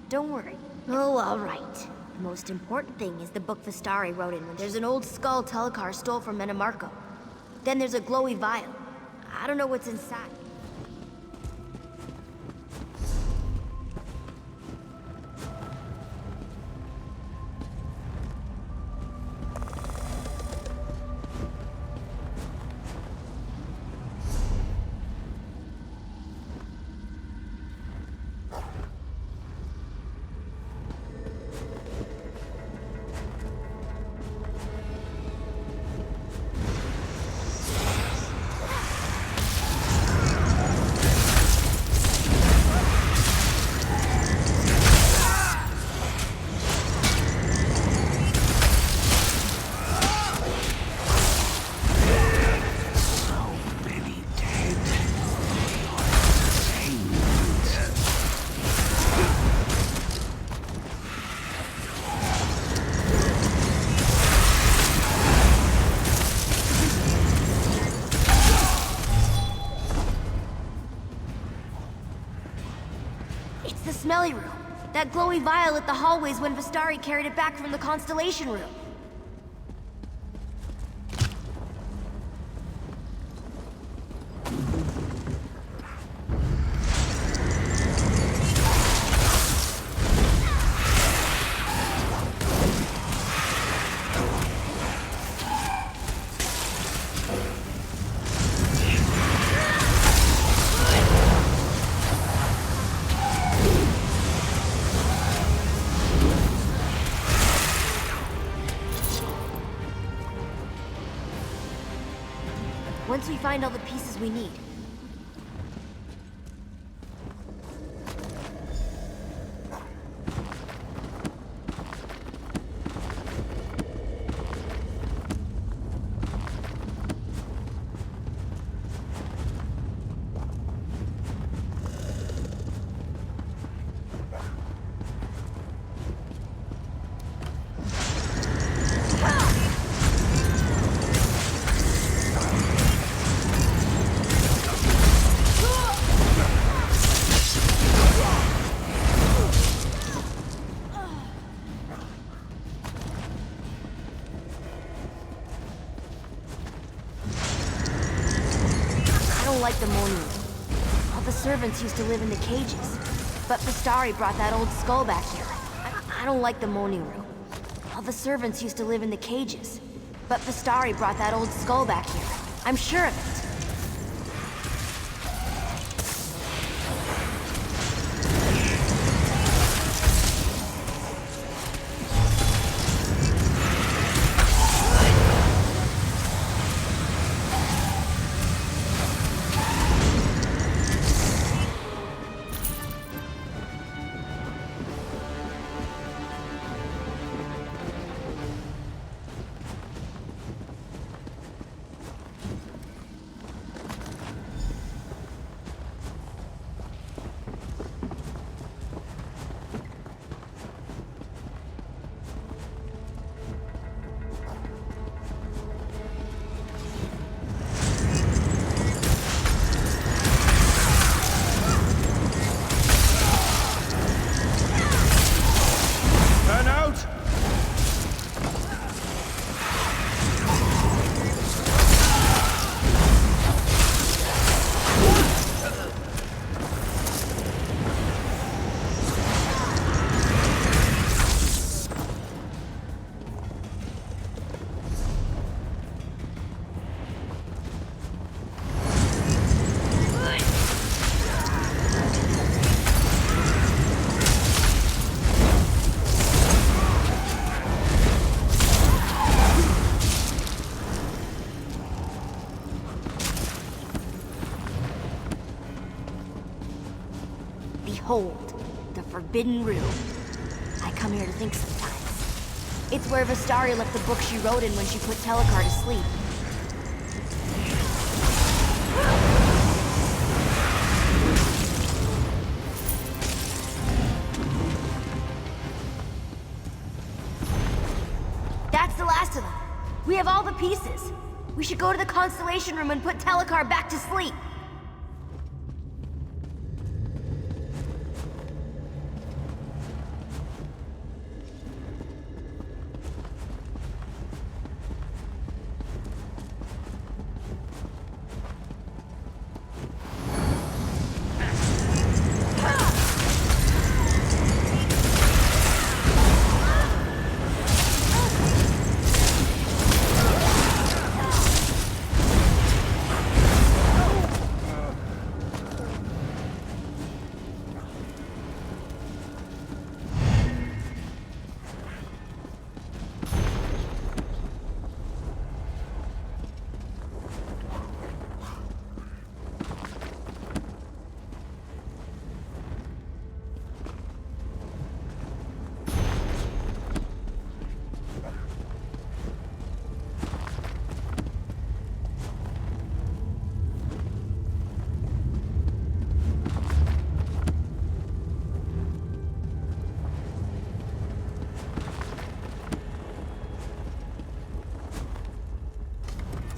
Don't worry. Oh, all right. The most important thing is the book Vistari wrote in. There's an old skull Telekar stole from Menamarco. Then there's a glowy vial. I don't know what's inside. Smelly room. That glowy vial lit the hallways when Vistari carried it back from the Constellation room. Once we find all the pieces we need. Like the morning room. All the servants used to live in the cages, but Vistari brought that old skull back here. I don't like the morning room. All the servants used to live in the cages, but Vistari brought that old skull back here. I'm sure of it. Behold, the Forbidden Room. I come here to think sometimes. It's where Vistari left the book she wrote in when she put Telekar to sleep. That's the last of them. We have all the pieces. We should go to the Constellation Room and put Telekar back to sleep.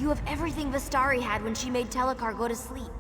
You have everything Vistari had when she made Telekar go to sleep.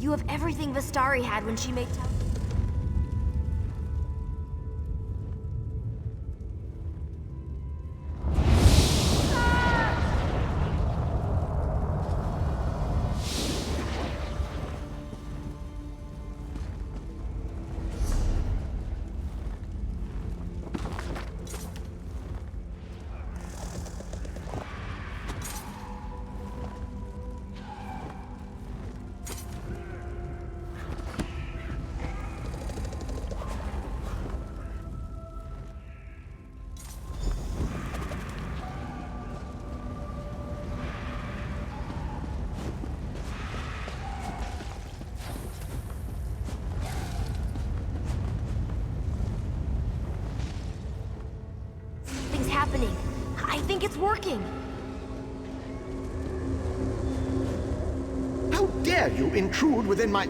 You have everything Vistari had when she made happening. I think it's working. How dare you intrude within my...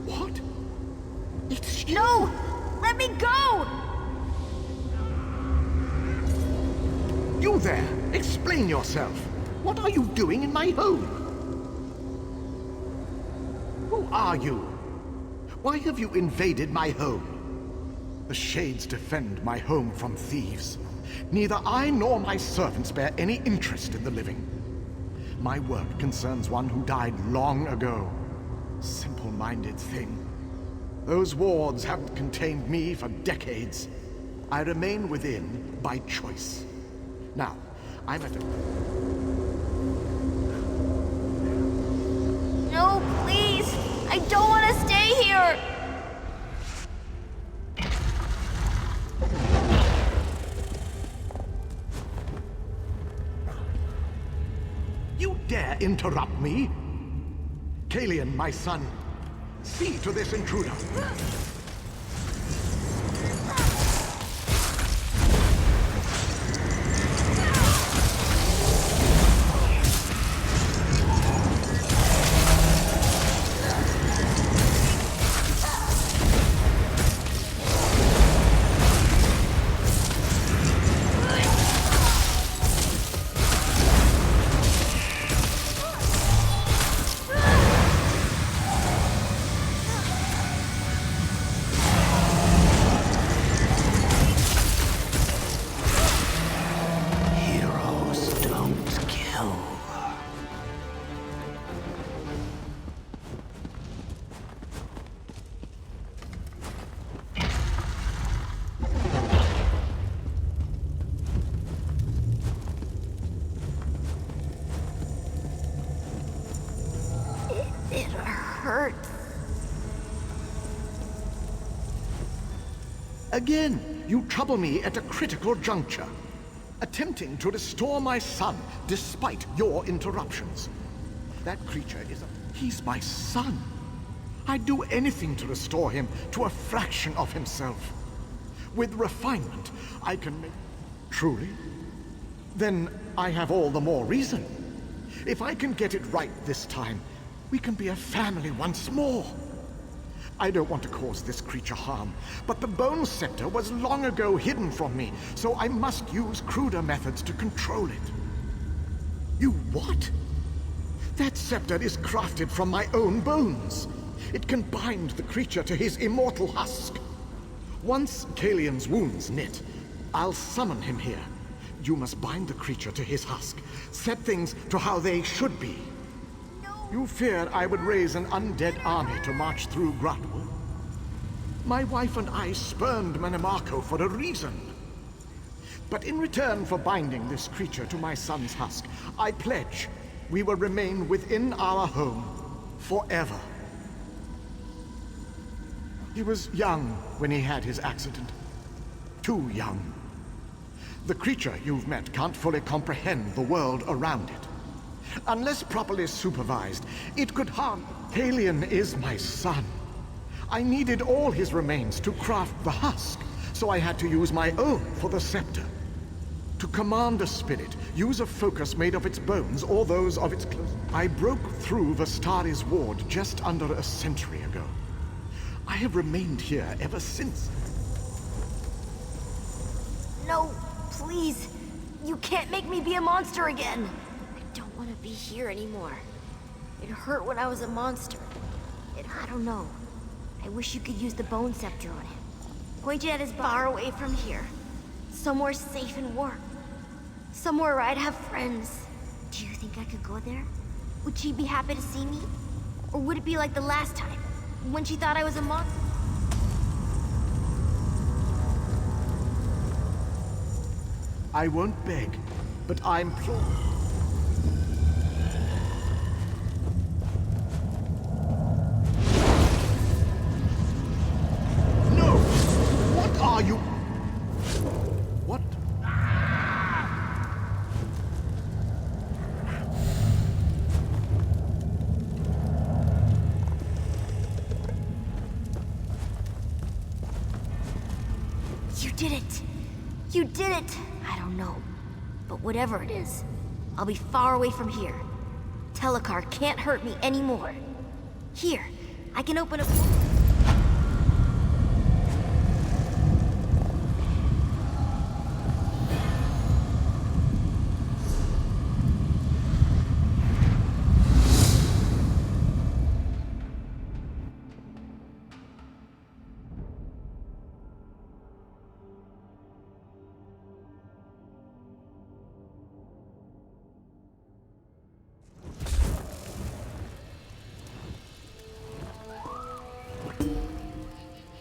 What? It's you! No! Let me go! You there! Explain yourself! What are you doing in my home? Who are you? Why have you invaded my home? The Shades defend my home from thieves. Neither I nor my servants bear any interest in the living. My work concerns one who died long ago. Simple-minded thing. Those wards haven't contained me for decades. I remain within by choice. Now, I'm at a... No, please! I don't want to stay here! You dare interrupt me? Kalian, my son, see to this intruder. It hurts. Again, you trouble me at a critical juncture. Attempting to restore my son despite your interruptions. That creature is he's my son. I'd do anything to restore him to a fraction of himself. With refinement, I can make... Truly? Then I have all the more reason. If I can get it right this time, we can be a family once more. I don't want to cause this creature harm, but the Bone Scepter was long ago hidden from me, so I must use cruder methods to control it. You what? That scepter is crafted from my own bones. It can bind the creature to his immortal husk. Once Kalian's wounds knit, I'll summon him here. You must bind the creature to his husk, set things to how they should be. You feared I would raise an undead army to march through Grahtwood? My wife and I spurned Manamako for a reason. But in return for binding this creature to my son's husk, I pledge we will remain within our home forever. He was young when he had his accident. Too young. The creature you've met can't fully comprehend the world around it. Unless properly supervised, it could harm. Kalian is my son. I needed all his remains to craft the husk, so I had to use my own for the scepter. To command a spirit, use a focus made of its bones or those of its close. I broke through Vistari's ward just under a century ago. I have remained here ever since. No, please. You can't make me be a monster again. I don't want to be here anymore. It hurt when I was a monster. I don't know. I wish you could use the bone scepter on him. Point it at his far away from here. Somewhere safe and warm. Somewhere where I'd have friends. Do you think I could go there? Would she be happy to see me? Or would it be like the last time, when she thought I was a monster? I won't beg, but I implore. No! What are you? What? You did it! You did it! I don't know. But whatever it is, I'll be far away from here. Telecar can't hurt me anymore. Here, I can open a...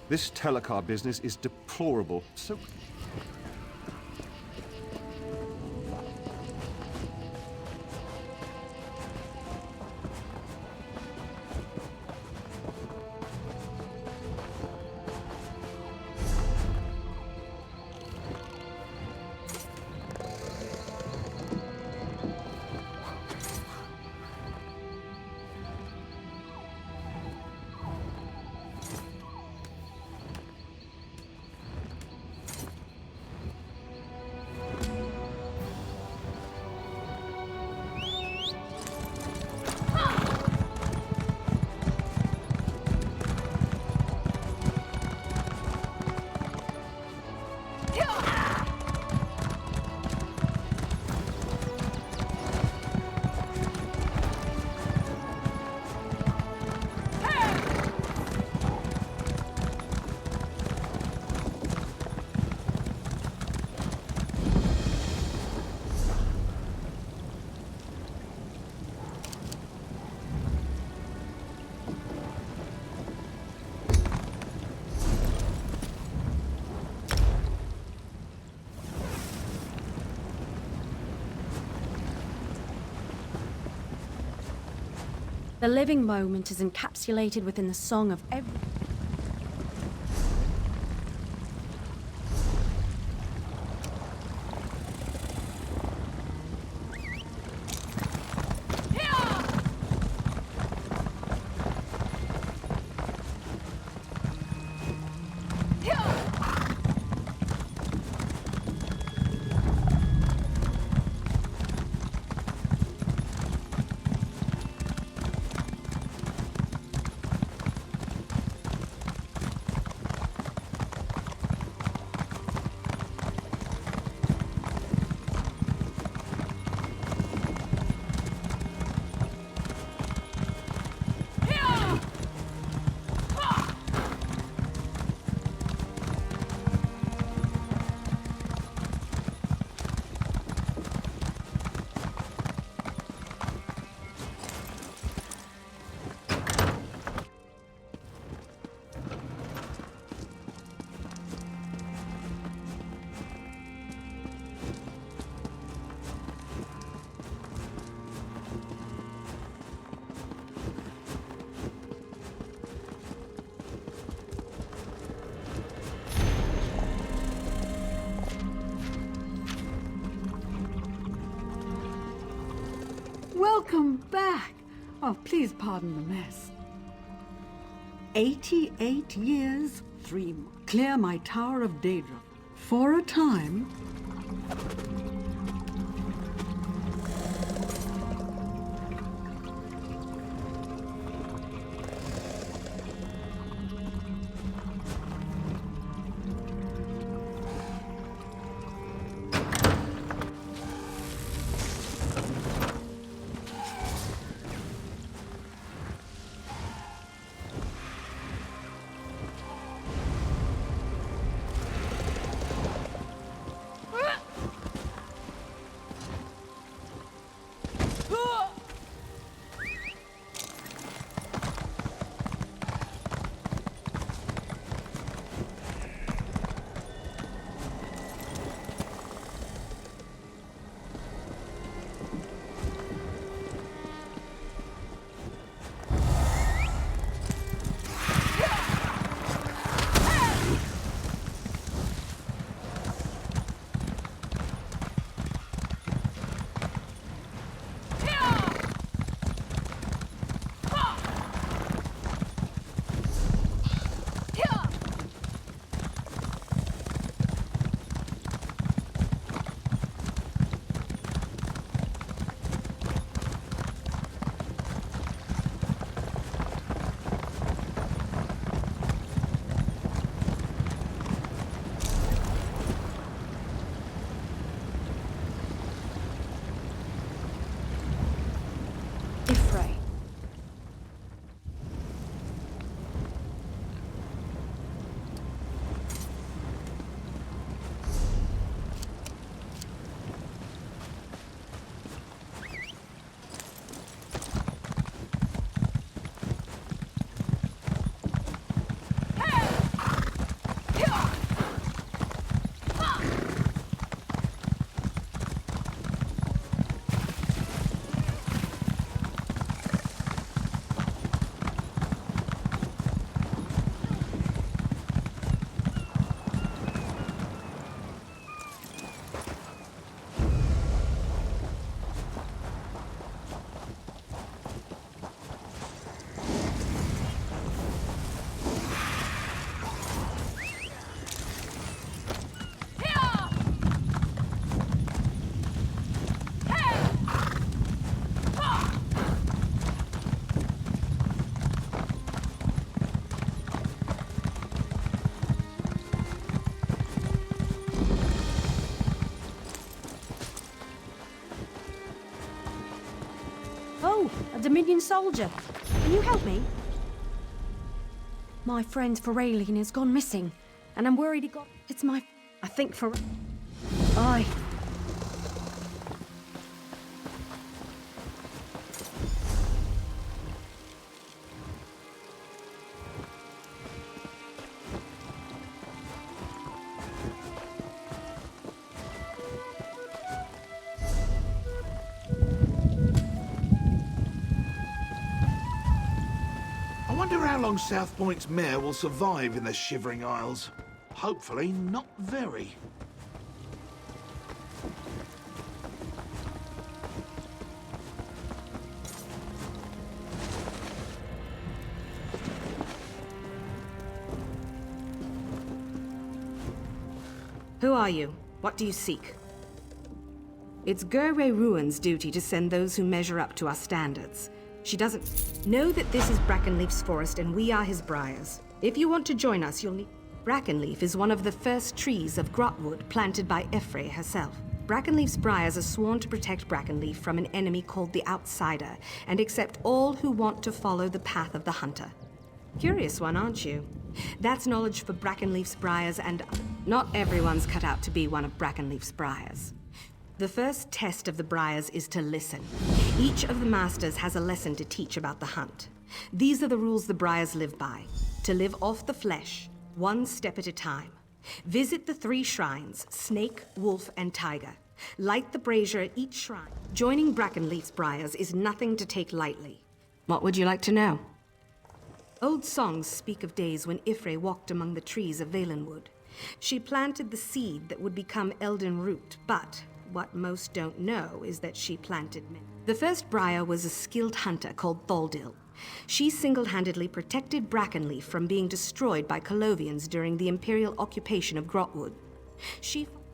This telecar business is deplorable. So... The living moment is encapsulated within the song of every... Welcome back. Oh, please pardon the mess. 88 years, 3 months. Clear my Tower of Daedra. For a time... Corlovian soldier. Can you help me? My friend Feralian has gone missing, and I'm worried he got... It's my... I think for... Aye. I wonder how long South Point's mayor will survive in the Shivering Isles. Hopefully not very. Who are you? What do you seek? It's Gerwe Ruin's duty to send those who measure up to our standards. She doesn't know that this is Brackenleaf's forest and we are his briars. If you want to join us, you'll need... Brackenleaf is one of the first trees of Grahtwood planted by Ifre herself. Brackenleaf's briars are sworn to protect Brackenleaf from an enemy called the Outsider and accept all who want to follow the path of the Hunter. Curious one, aren't you? That's knowledge for Brackenleaf's briars, and not everyone's cut out to be one of Brackenleaf's briars. The first test of the briars is to listen. Each of the masters has a lesson to teach about the hunt. These are the rules the briars live by. To live off the flesh, one step at a time. Visit the 3 shrines, Snake, Wolf, and Tiger. Light the brazier at each shrine. Joining Brackenleaf's briars is nothing to take lightly. What would you like to know? Old songs speak of days when Ifre walked among the trees of Valenwood. She planted the seed that would become Elden Root, but what most don't know is that she planted many. The first briar was a skilled hunter called Thaldil. She single-handedly protected Brackenleaf from being destroyed by Colovians during the Imperial occupation of Grahtwood.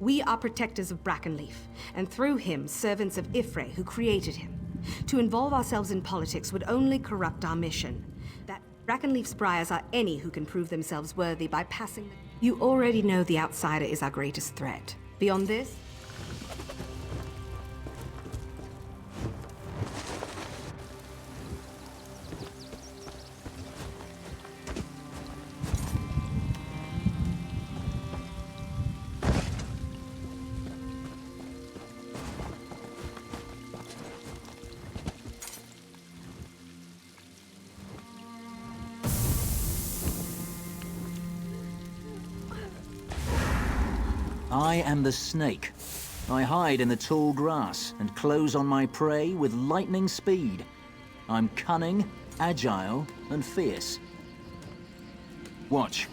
We are protectors of Brackenleaf, and through him, servants of Ifre, who created him. To involve ourselves in politics would only corrupt our mission. That Brackenleaf's briars are any who can prove themselves worthy by passing the... You already know the Outsider is our greatest threat. Beyond this, I am the snake. I hide in the tall grass and close on my prey with lightning speed. I'm cunning, agile, and fierce. Watch.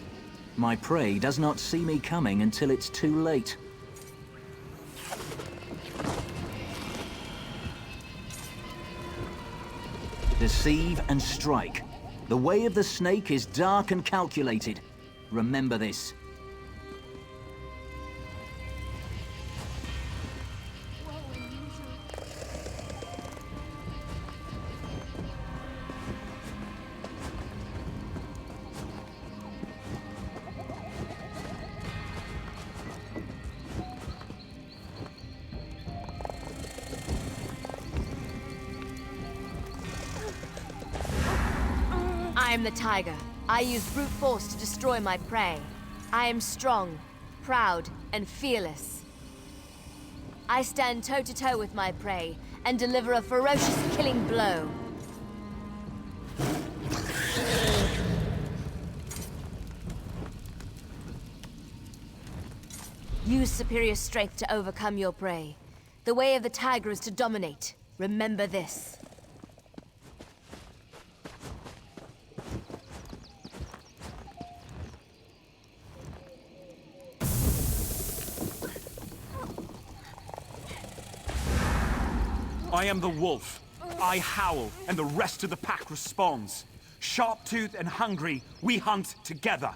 My prey does not see me coming until it's too late. Deceive and strike. The way of the snake is dark and calculated. Remember this. I am the tiger. I use brute force to destroy my prey. I am strong, proud, and fearless. I stand toe-to-toe with my prey and deliver a ferocious killing blow. Use superior strength to overcome your prey. The way of the tiger is to dominate. Remember this. I am the wolf. I howl, and the rest of the pack responds. Sharp-toothed and hungry, we hunt together.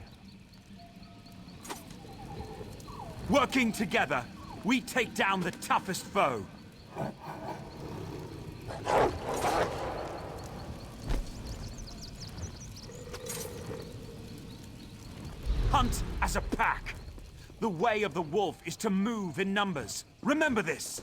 Working together, we take down the toughest foe. Hunt as a pack. The way of the wolf is to move in numbers. Remember this.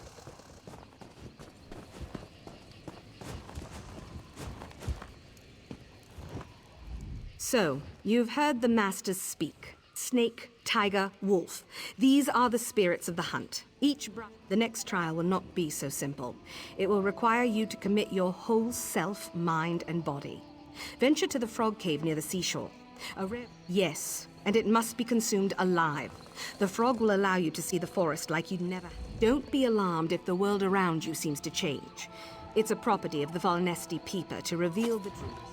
So, you've heard the masters speak. Snake, tiger, wolf. These are the spirits of the hunt. The next trial will not be so simple. It will require you to commit your whole self, mind, and body. Venture to the frog cave near the seashore. Yes, and it must be consumed alive. The frog will allow you to see the forest like you'd never. Don't be alarmed if the world around you seems to change. It's a property of the Volnesti Peeper to reveal the truth.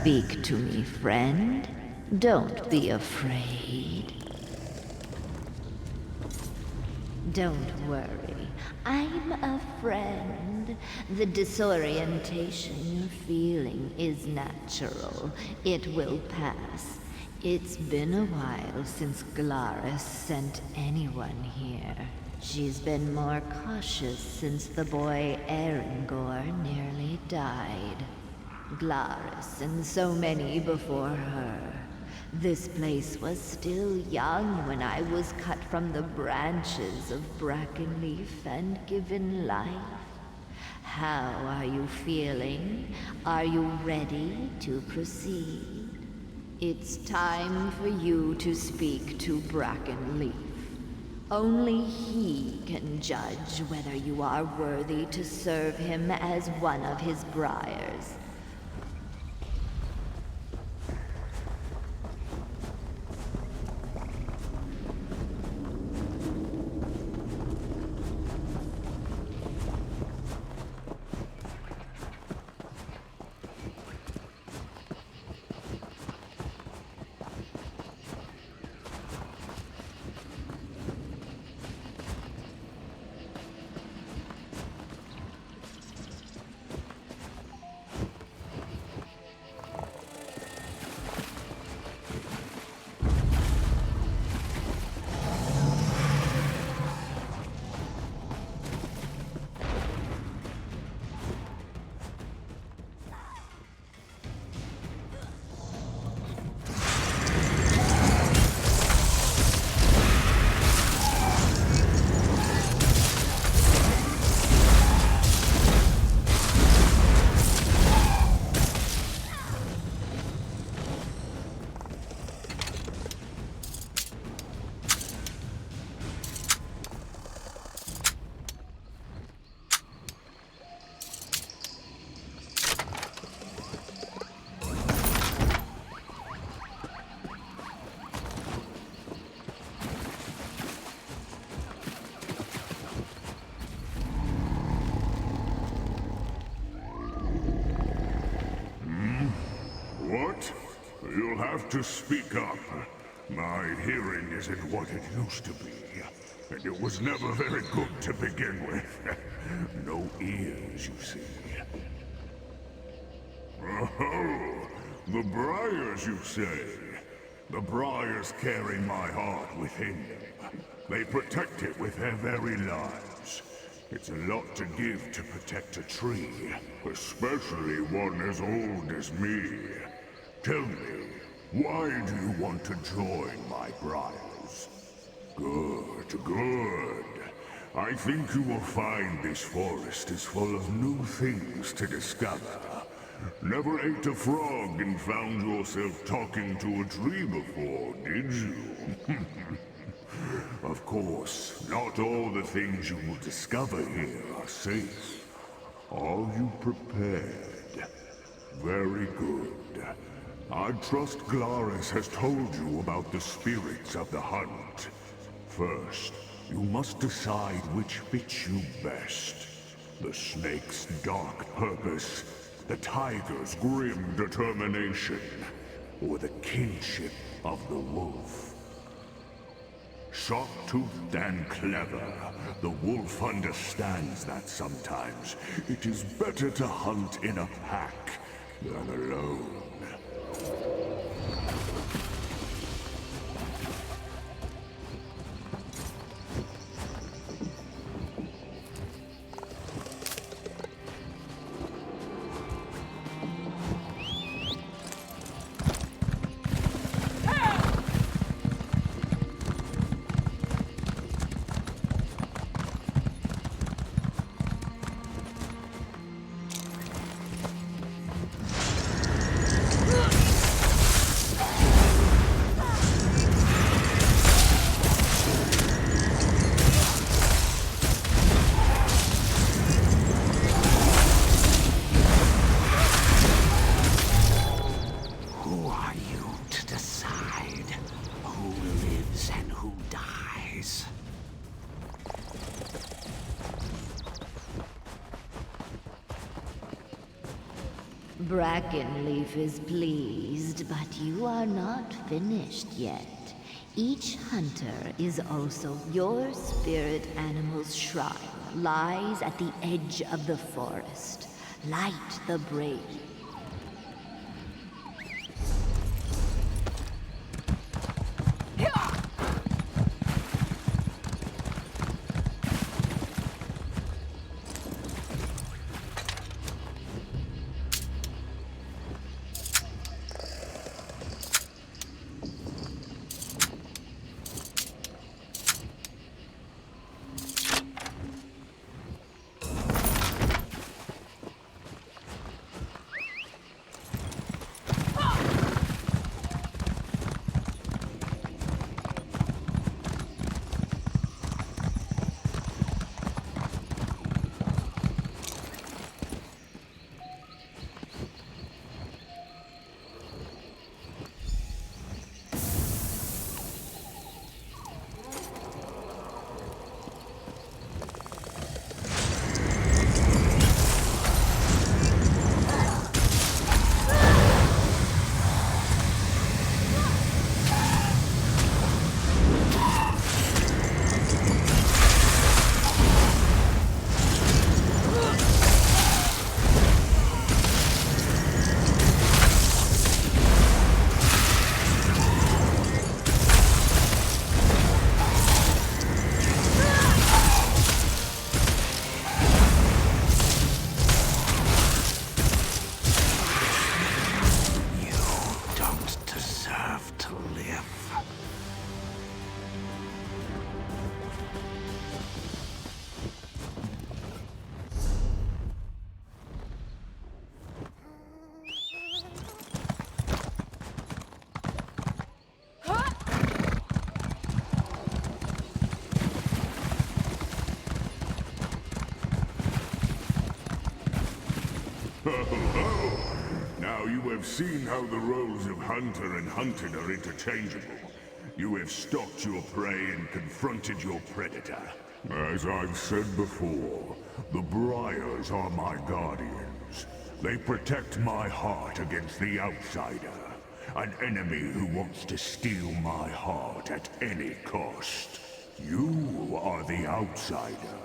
Speak to me, friend. Don't be afraid. Don't worry. I'm a friend. The disorientation you're feeling is natural. It will pass. It's been a while since Glaris sent anyone here. She's been more cautious since the boy Erengor nearly died. Glaris and so many before her. This place was still young when I was cut from the branches of Brackenleaf and given life. How are you feeling? Are you ready to proceed? It's time for you to speak to Brackenleaf. Only he can judge whether you are worthy to serve him as one of his briars. What? You'll have to speak up. My hearing isn't what it used to be. And it was never very good to begin with. No ears, you see. Oh, the briars, you say? The briars carry my heart within them. They protect it with their very lives. It's a lot to give to protect a tree, especially one as old as me. Tell me, why do you want to join my briars? Good, good. I think you will find this forest is full of new things to discover. Never ate a frog and found yourself talking to a tree before, did you? Of course, not all the things you will discover here are safe. Are you prepared? Very good. I trust Glaris has told you about the spirits of the hunt. First, you must decide which fits you best. The snake's dark purpose, the tiger's grim determination, or the kinship of the wolf. Sharp-toothed and clever, the wolf understands that sometimes it is better to hunt in a pack than alone. Brackenleaf is pleased, but you are not finished yet. Each hunter is also your spirit animal's shrine, lies at the edge of the forest. Light the brave. Now you have seen how the roles of hunter and hunted are interchangeable. You have stalked your prey and confronted your predator. As I've said before, the Briars are my guardians. They protect my heart against the outsider. An enemy who wants to steal my heart at any cost. You are the outsider.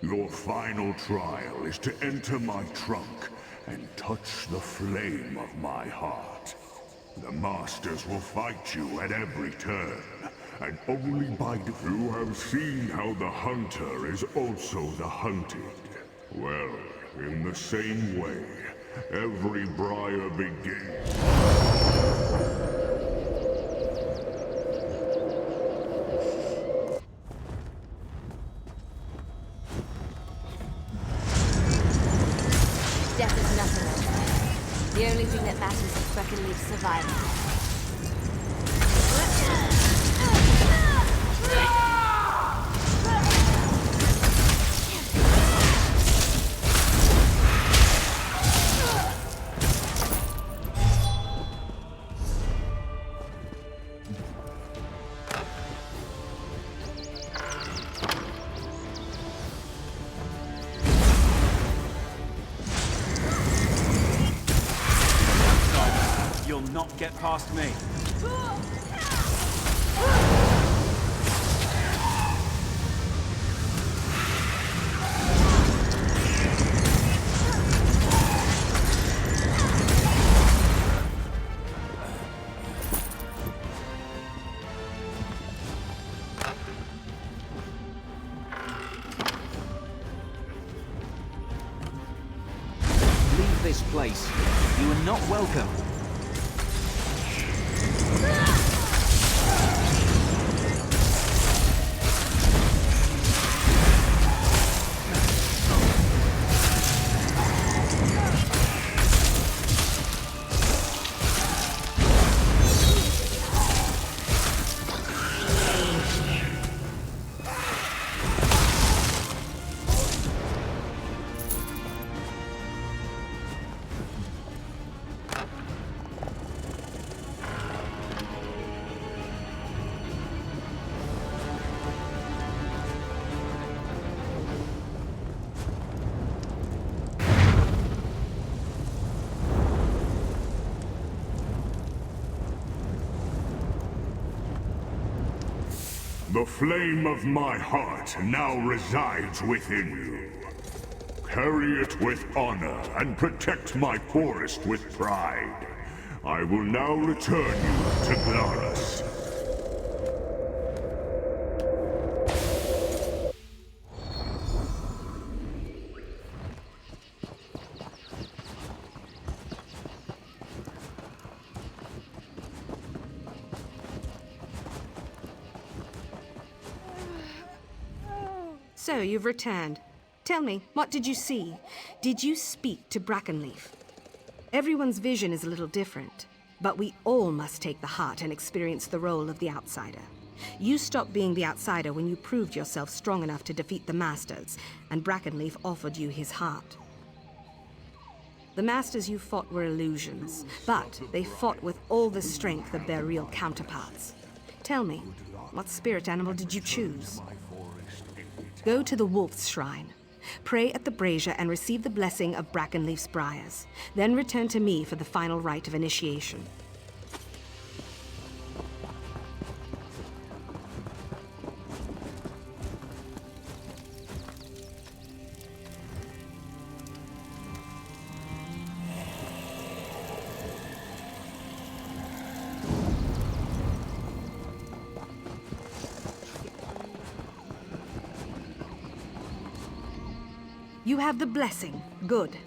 Your final trial is to enter my trunk and touch the flame of my heart. The Masters will fight you at every turn, and only by you have seen how the hunter is also the hunted. Well, in the same way, every Briar begins. Death is nothing else. The only thing that matters is Breckenleaf's survival. You'll not get past me. Leave this place. You are not welcome. The flame of my heart now resides within you. Carry it with honor and protect my forest with pride. I will now return you to Glarus. So, you've returned. Tell me, what did you see? Did you speak to Brackenleaf? Everyone's vision is a little different, but we all must take the heart and experience the role of the outsider. You stopped being the outsider when you proved yourself strong enough to defeat the Masters, and Brackenleaf offered you his heart. The Masters you fought were illusions, but they fought with all the strength of their real counterparts. Tell me, what spirit animal did you choose? Go to the Wolf's Shrine. Pray at the brazier and receive the blessing of Brackenleaf's Briars. Then return to me for the final rite of initiation. You have the blessing. Good.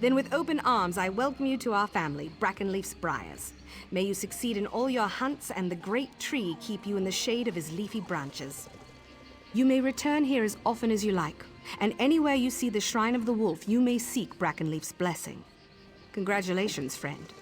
Then with open arms, I welcome you to our family, Brackenleaf's Briars. May you succeed in all your hunts, and the great tree keep you in the shade of his leafy branches. You may return here as often as you like, and anywhere you see the Shrine of the Wolf, you may seek Brackenleaf's blessing. Congratulations, friend.